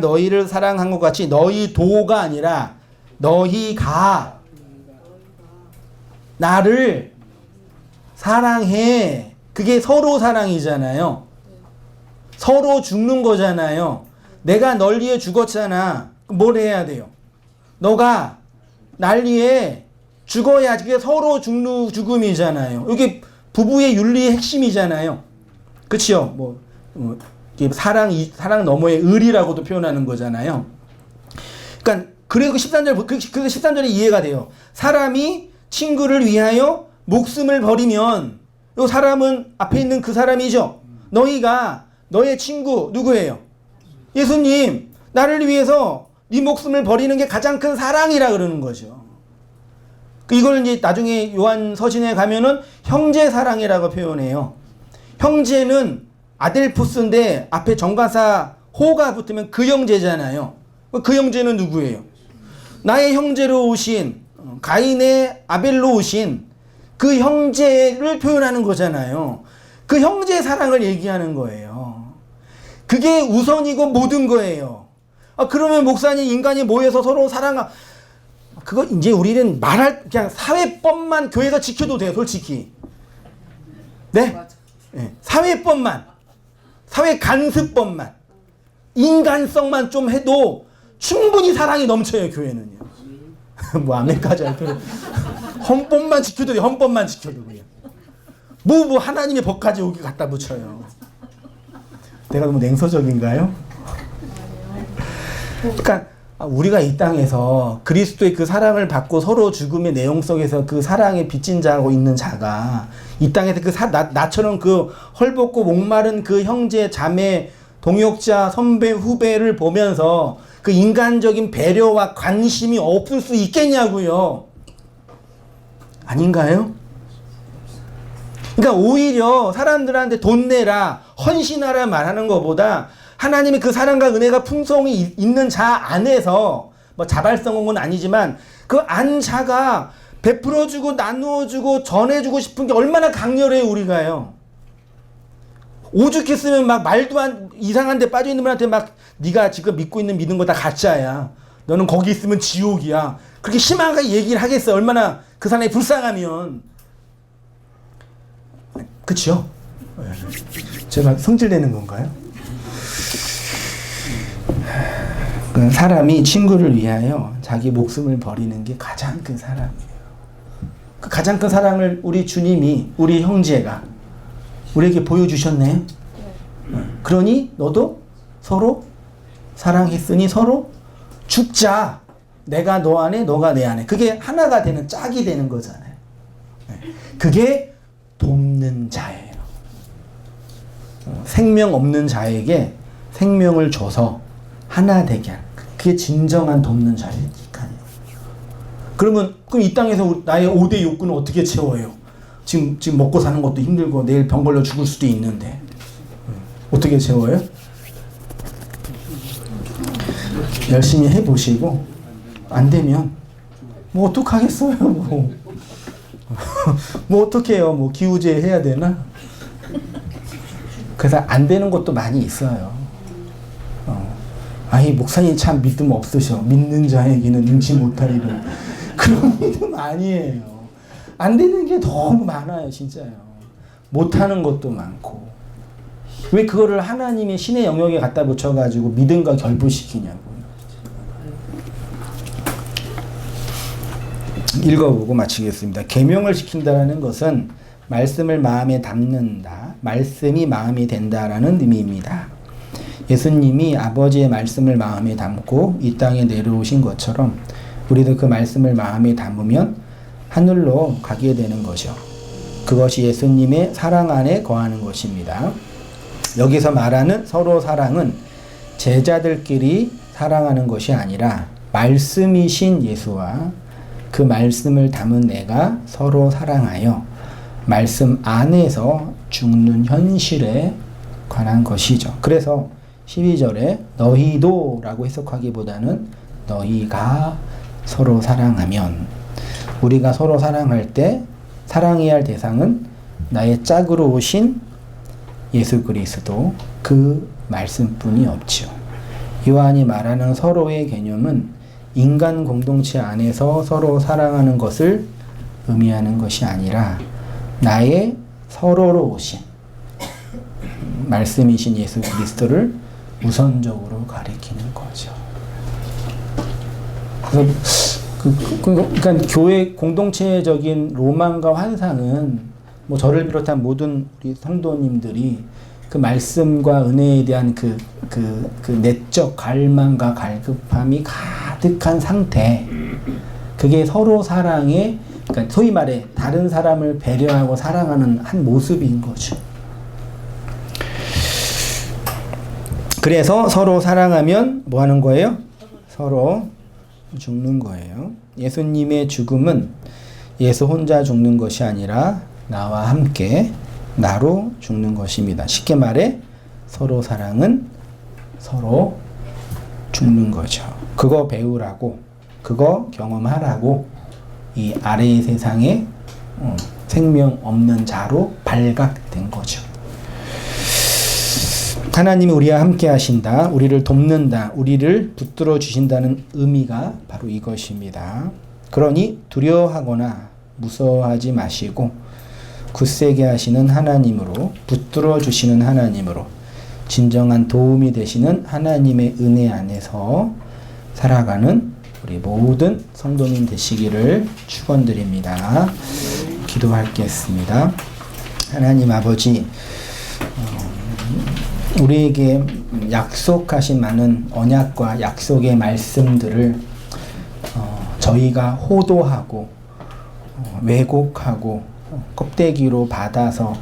너희를 사랑한 것 같이 너희도가 아니라 너희가 나를 사랑해. 그게 서로 사랑이잖아요. 서로 죽는 거잖아요. 내가 널 위해 죽었잖아. 그럼 뭘 해야 돼요? 너가 날 위해 죽어야지. 그게 서로 죽음이잖아요. 이게 부부의 윤리의 핵심이잖아요. 그치요? 사랑 너머의 의리라고도 표현하는 거잖아요. 그러니까 그래서 13절이 이해가 돼요. 사람이 친구를 위하여 목숨을 버리면, 이 사람은 앞에 있는 그 사람이죠. 너희가 너의 친구 누구예요? 예수님. 나를 위해서 네 목숨을 버리는 게 가장 큰 사랑이라 그러는 거죠. 이걸 이제 나중에 요한 서신에 가면은 형제 사랑이라고 표현해요. 형제는 아델포스인데 앞에 정관사 호가 붙으면 그 형제잖아요. 그 형제는 누구예요? 나의 형제로 오신, 가인의 아벨로 오신 그 형제를 표현하는 거잖아요. 그 형제 사랑을 얘기하는 거예요. 그게 우선이고 모든 거예요. 그러면 목사님, 인간이 모여서 서로 그거 이제 우리는 그냥 사회법만 교회에서 지켜도 돼요, 솔직히. 네? 사회법만, 사회 간습법만, 인간성만 좀 해도 충분히 사랑이 넘쳐요, 교회는요. 뭐 아멘까지 할 필요. 헌법만 지켜도 돼, 헌법만 지켜도 그냥. 뭐 하나님의 법까지 여기 갖다 붙여요. 내가 너무 냉소적인가요? 그러니까 우리가 이 땅에서 그리스도의 그 사랑을 받고 서로 죽음의 내용 속에서 그 사랑에 빚진 자하고 있는 자가 이 땅에서 나처럼 그 헐벗고 목마른 그 형제, 자매, 동역자, 선배, 후배를 보면서 그 인간적인 배려와 관심이 없을 수 있겠냐고요. 아닌가요? 그러니까 오히려 사람들한테 돈 내라, 헌신하라 말하는 것보다 하나님의 그 사랑과 은혜가 풍성히 있는 자 안에서, 뭐 자발성은 건 아니지만 그 안 자가 베풀어주고 나누어주고 전해주고 싶은 게 얼마나 강렬해요, 우리가요. 오죽했으면 막 말도 안 이상한 데 빠져있는 분한테 막 네가 지금 믿는 거 다 가짜야, 너는 거기 있으면 지옥이야, 그렇게 심하게 얘기를 하겠어요. 얼마나 그 사람이 불쌍하면. 그치요? 제가 성질내는 건가요? 사람이 친구를 위하여 자기 목숨을 버리는 게 가장 큰 사랑이에요. 그 가장 큰 사랑을 우리 주님이, 우리 형제가 우리에게 보여주셨네요. 그러니 너도 서로 사랑했으니 서로 죽자. 내가 너 안에, 너가 내 안에. 그게 하나가 되는, 짝이 되는 거잖아요. 그게 돕는 자예요. 생명 없는 자에게 생명을 줘서 하나 되게 하는, 그게 진정한 돕는 자니까요. 그럼 이 땅에서 나의 5대 욕구는 어떻게 채워요? 지금 먹고 사는 것도 힘들고 내일 병 걸려 죽을 수도 있는데 어떻게 채워요? 열심히 해보시고 안 되면 뭐 어떡하겠어요. 뭐, 뭐 어떡해요. 뭐 기우제 해야 되나? 그래서 안 되는 것도 많이 있어요. 아이 목사님 참 믿음 없으셔. 믿는 자에게는 능치 못하리라. 그런 믿음 아니에요. 안 되는 게 너무 많아요. 진짜요. 못하는 것도 많고. 왜 그거를 하나님의 신의 영역에 갖다 붙여가지고 믿음과 결부시키냐고요. 읽어보고 마치겠습니다. 계명을 지킨다는 것은 말씀을 마음에 담는다. 말씀이 마음이 된다라는 의미입니다. 예수님이 아버지의 말씀을 마음에 담고 이 땅에 내려오신 것처럼 우리도 그 말씀을 마음에 담으면 하늘로 가게 되는 거죠. 그것이 예수님의 사랑 안에 거하는 것입니다. 여기서 말하는 서로 사랑은 제자들끼리 사랑하는 것이 아니라 말씀이신 예수와 그 말씀을 담은 내가 서로 사랑하여 말씀 안에서 죽는 현실에 관한 것이죠. 그래서 12절에 너희도 라고 해석하기보다는 너희가 서로 사랑하면, 우리가 서로 사랑할 때 사랑해야 할 대상은 나의 짝으로 오신 예수 그리스도 그 말씀뿐이 없죠. 요한이 말하는 서로의 개념은 인간 공동체 안에서 서로 사랑하는 것을 의미하는 것이 아니라 나의 서로로 오신 말씀이신 예수 그리스도를 우선적으로 가리키는 거죠. 그러니까 교회 공동체적인 로망과 환상은 뭐 저를 비롯한 모든 우리 성도님들이 그 말씀과 은혜에 대한 그 내적 갈망과 갈급함이 가득한 상태, 그게 서로 사랑의, 그러니까 소위 말해 다른 사람을 배려하고 사랑하는 한 모습인 거죠. 그래서 서로 사랑하면 뭐 하는 거예요? 서로 죽는 거예요. 예수님의 죽음은 예수 혼자 죽는 것이 아니라 나와 함께 나로 죽는 것입니다. 쉽게 말해 서로 사랑은 서로 죽는 거죠. 그거 배우라고, 그거 경험하라고 이 아래의 세상에 생명 없는 자로 발각된 거죠. 하나님이 우리와 함께 하신다, 우리를 돕는다, 우리를 붙들어 주신다는 의미가 바로 이것입니다. 그러니 두려워하거나 무서워하지 마시고 굳세게 하시는 하나님으로, 붙들어 주시는 하나님으로, 진정한 도움이 되시는 하나님의 은혜 안에서 살아가는 우리 모든 성도님 되시기를 축원드립니다. 기도하겠습니다. 하나님 아버지, 우리에게 약속하신 많은 언약과 약속의 말씀들을 저희가 호도하고 왜곡하고 껍데기로 받아서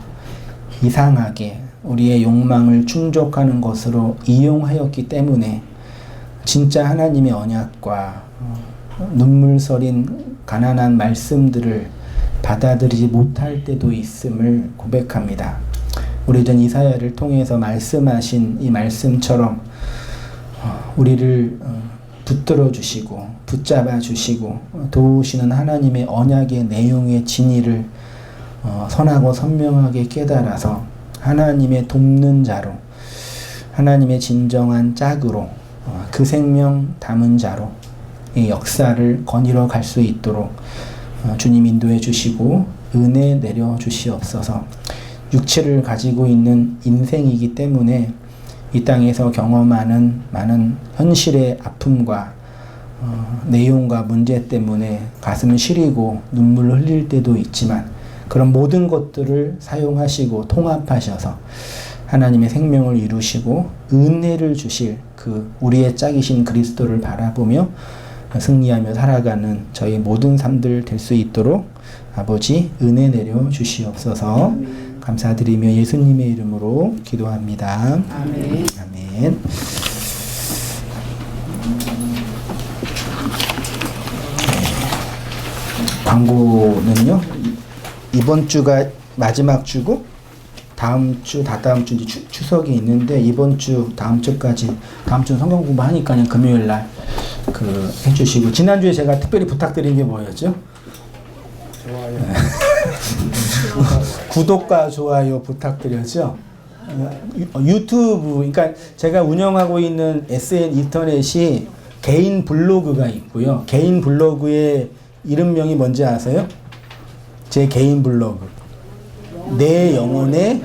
이상하게 우리의 욕망을 충족하는 것으로 이용하였기 때문에 진짜 하나님의 언약과 눈물서린 가난한 말씀들을 받아들이지 못할 때도 있음을 고백합니다. 우리 전 이사야를 통해서 말씀하신 이 말씀처럼 우리를 붙들어 주시고 붙잡아 주시고 도우시는 하나님의 언약의 내용의 진리를 선하고 선명하게 깨달아서 하나님의 돕는 자로, 하나님의 진정한 짝으로, 그 생명 담은 자로 이 역사를 거닐어 갈 수 있도록 주님 인도해 주시고 은혜 내려 주시옵소서. 육체를 가지고 있는 인생이기 때문에 이 땅에서 경험하는 많은 현실의 아픔과 내용과 문제 때문에 가슴 시리고 눈물을 흘릴 때도 있지만 그런 모든 것들을 사용하시고 통합하셔서 하나님의 생명을 이루시고 은혜를 주실 그 우리의 짝이신 그리스도를 바라보며 승리하며 살아가는 저희 모든 삶들 될 수 있도록 아버지 은혜 내려 주시옵소서. 감사드리며 예수님의 이름으로 기도합니다. 아멘. 아멘. 광고는요, 이번 주가 마지막 주고 다음 주, 다다음 주 이제 추석이 있는데 이번 주, 다음 주까지, 다음 주 성경 공부하니까 금요일 날 해주시고, 지난주에 제가 특별히 부탁드린 게 뭐였죠? 좋아요. 구독과 좋아요 부탁드렸죠. 유튜브, 그러니까 제가 운영하고 있는 SN 인터넷이 개인 블로그가 있고요. 개인 블로그의 이름명이 뭔지 아세요? 제 개인 블로그. 내 영혼의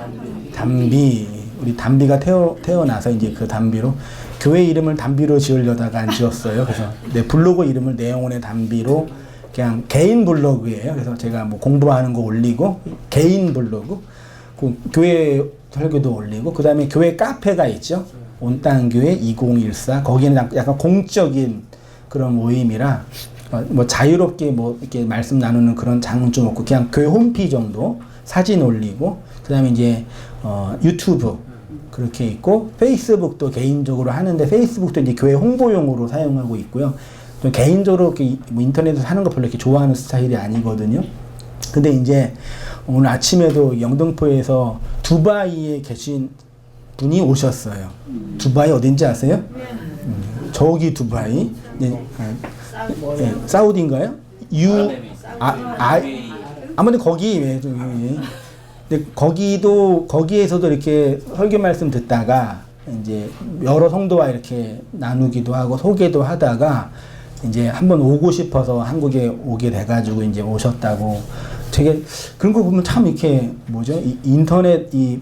담비. 우리 담비가 태어나서 이제 그 담비로 교회 이름을 담비로 지으려다가 안 지었어요. 그래서 내 블로그 이름을 내 영혼의 담비로 그냥 개인 블로그예요. 그래서 제가 뭐 공부하는 거 올리고 개인 블로그, 그 교회 설교도 올리고, 그 다음에 교회 카페가 있죠. 온땅교회 2014. 거기는 약간 공적인 그런 모임이라 뭐 자유롭게 뭐 이렇게 말씀 나누는 그런 장은 좀 없고, 그냥 교회 홈페이지 정도 사진 올리고, 그 다음에 이제 유튜브 그렇게 있고, 페이스북도 개인적으로 하는데 페이스북도 이제 교회 홍보용으로 사용하고 있고요. 또 개인적으로 이렇게 뭐 인터넷에서 하는 거 별로 이렇게 좋아하는 스타일이 아니거든요. 근데 이제 오늘 아침에도 영등포에서 두바이에 계신 분이 오셨어요. 두바이 어딘지 아세요? 저기 두바이. 네. 네. 사우디인가요? 아무튼 거기 근데 거기에서도 이렇게 설교 말씀 듣다가 이제 여러 성도와 이렇게 나누기도 하고 소개도 하다가 이제 한번 오고 싶어서 한국에 오게 돼가지고 이제 오셨다고. 되게 그런 거 보면 참 이렇게 뭐죠? 인터넷 이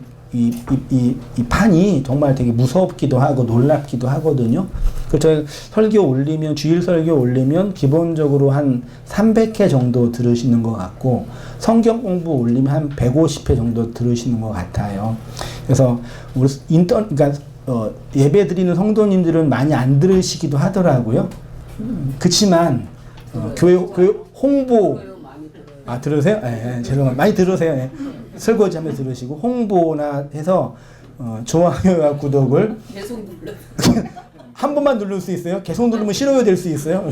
판이 정말 되게 무섭기도 하고 놀랍기도 하거든요. 그래서 설교 올리면, 주일 설교 올리면 기본적으로 한 300회 정도 들으시는 것 같고, 성경 공부 올리면 한 150회 정도 들으시는 것 같아요. 그래서 우리 그러니까 예배 드리는 성도님들은 많이 안 들으시기도 하더라고요. 그치만 교회 홍보 들으세요? 예, 죄송합니다. 많이 들으세요. 예. 설거지 하면서 들으시고, 홍보나 해서 좋아요와 구독을 계속 눌러. 한 번만 누를 수 있어요? 계속 누르면 싫어요 될 수 있어요?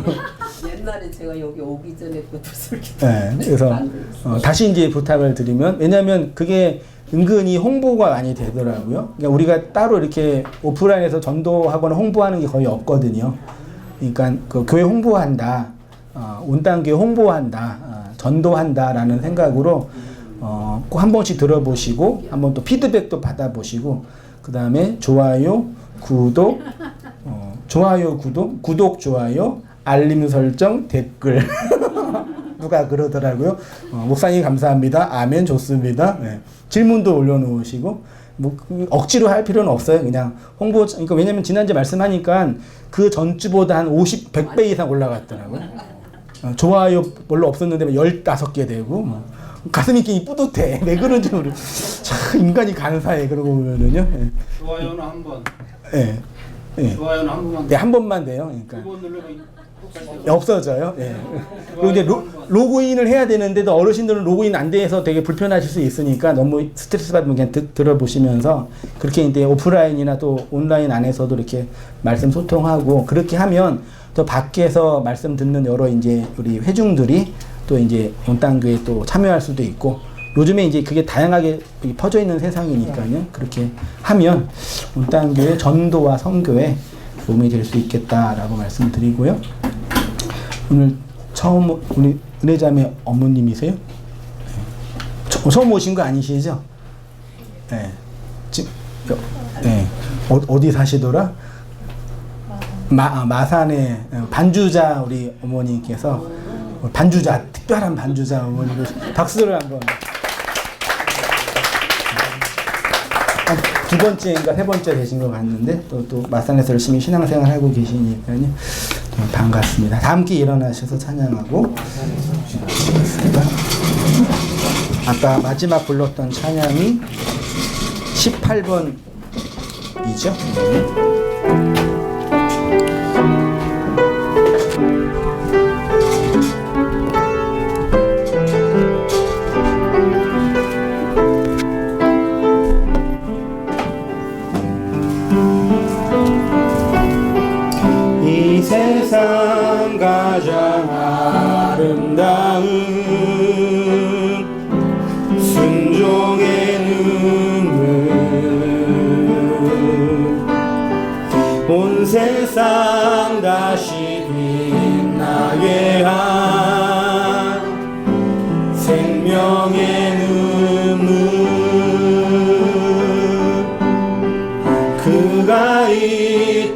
옛날에 제가 여기 오기 전에 그것도 설교. 네, 그래서 다시 이제 부탁을 드리면, 왜냐하면 그게 은근히 홍보가 많이 되더라고요. 그러니까 우리가 따로 이렇게 오프라인에서 전도하거나 홍보하는 게 거의 없거든요. 그러니까 그 교회 홍보한다, 온땅교회 홍보한다, 전도한다라는 생각으로 꼭 한 번씩 들어보시고, 한번 또 피드백도 받아보시고, 그 다음에 좋아요, 구독, 구독, 좋아요, 알림 설정, 댓글. 누가 그러더라고요. 목사님 감사합니다. 아멘 좋습니다. 네. 질문도 올려놓으시고, 뭐 억지로 할 필요는 없어요. 그냥 홍보. 그러니까 왜냐면 지난주에 말씀하니까 그 전주보다 한 100배 이상 올라갔더라고요. 좋아요 별로 없었는데 15개 되고, 가슴이 굉장히 뿌듯해. 왜 그런지 모르. 참 인간이 간사해. 그러고 보면은요. 예. 좋아요는 한 번. 예. 예. 좋아요는 한 번만. 네, 한 번만 돼요. 그러니까. 두번 누르면 없어져요. 예. 그리고 이제 로그인을 해야 되는데도 어르신들은 로그인 안 돼서 되게 불편하실 수 있으니까 너무 스트레스 받으면 그냥 들어보시면서, 그렇게 이제 오프라인이나 또 온라인 안에서도 이렇게 말씀 소통하고, 그렇게 하면 또 밖에서 말씀 듣는 여러 이제 우리 회중들이 또 이제 온땅교회에 또 참여할 수도 있고, 요즘에 이제 그게 다양하게 퍼져 있는 세상이니까요. 그렇게 하면 온땅교회 전도와 선교에 도움이 될 수 있겠다라고 말씀드리고요. 오늘 처음 우리 은혜자매 어머님이세요? 네. 처음 오신 거 아니시죠? 네. 네. 어디 사시더라? 마산에 반주자 우리 어머니께서, 반주자, 특별한 반주자 어머니로 박수를 한번. 두 번째인가 세 번째 되신 것 같는데, 또 마산에서 열심히 신앙생활 하고 계시니까요. 반갑습니다. 다 함께 일어나셔서 찬양하고 시겠습니다. 아까 마지막 불렀던 찬양이 18번이죠. 이 세상 가장 아름다운 순종의 눈물,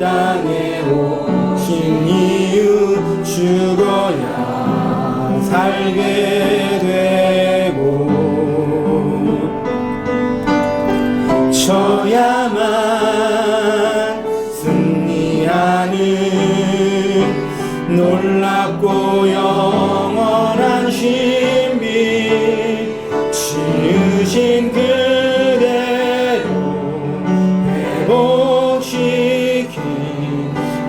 땅에 오신 이유 죽어야 살게 되고 져야만 승리하는 놀랍고 영원한 신비 지으신 그대로 회복시킨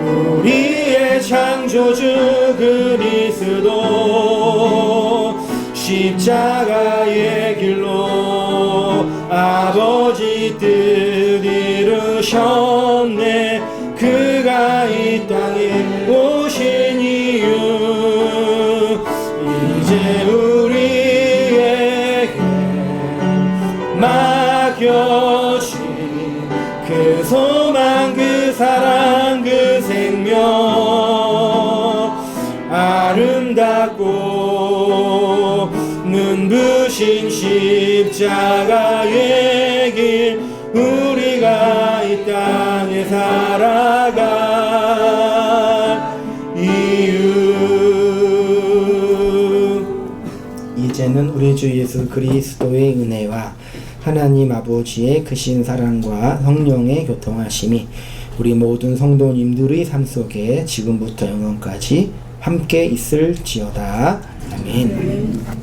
우리의 창조주 그리스도 십자가의 길로 아버지 뜻 이루셨네. 그가 이 땅에 오신 이유 이제 우리에게 맡겨진 그 소망 그 사랑 그 생명 아름답고 눈부신 십자가의 길 우리가 이 땅에 살아갈 이유 이제는 우리 주 예수 그리스도의 은혜와 하나님 아버지의 크신 사랑과 성령의 교통하심이 우리 모든 성도님들의 삶 속에 지금부터 영원까지 함께 있을지어다. 아멘.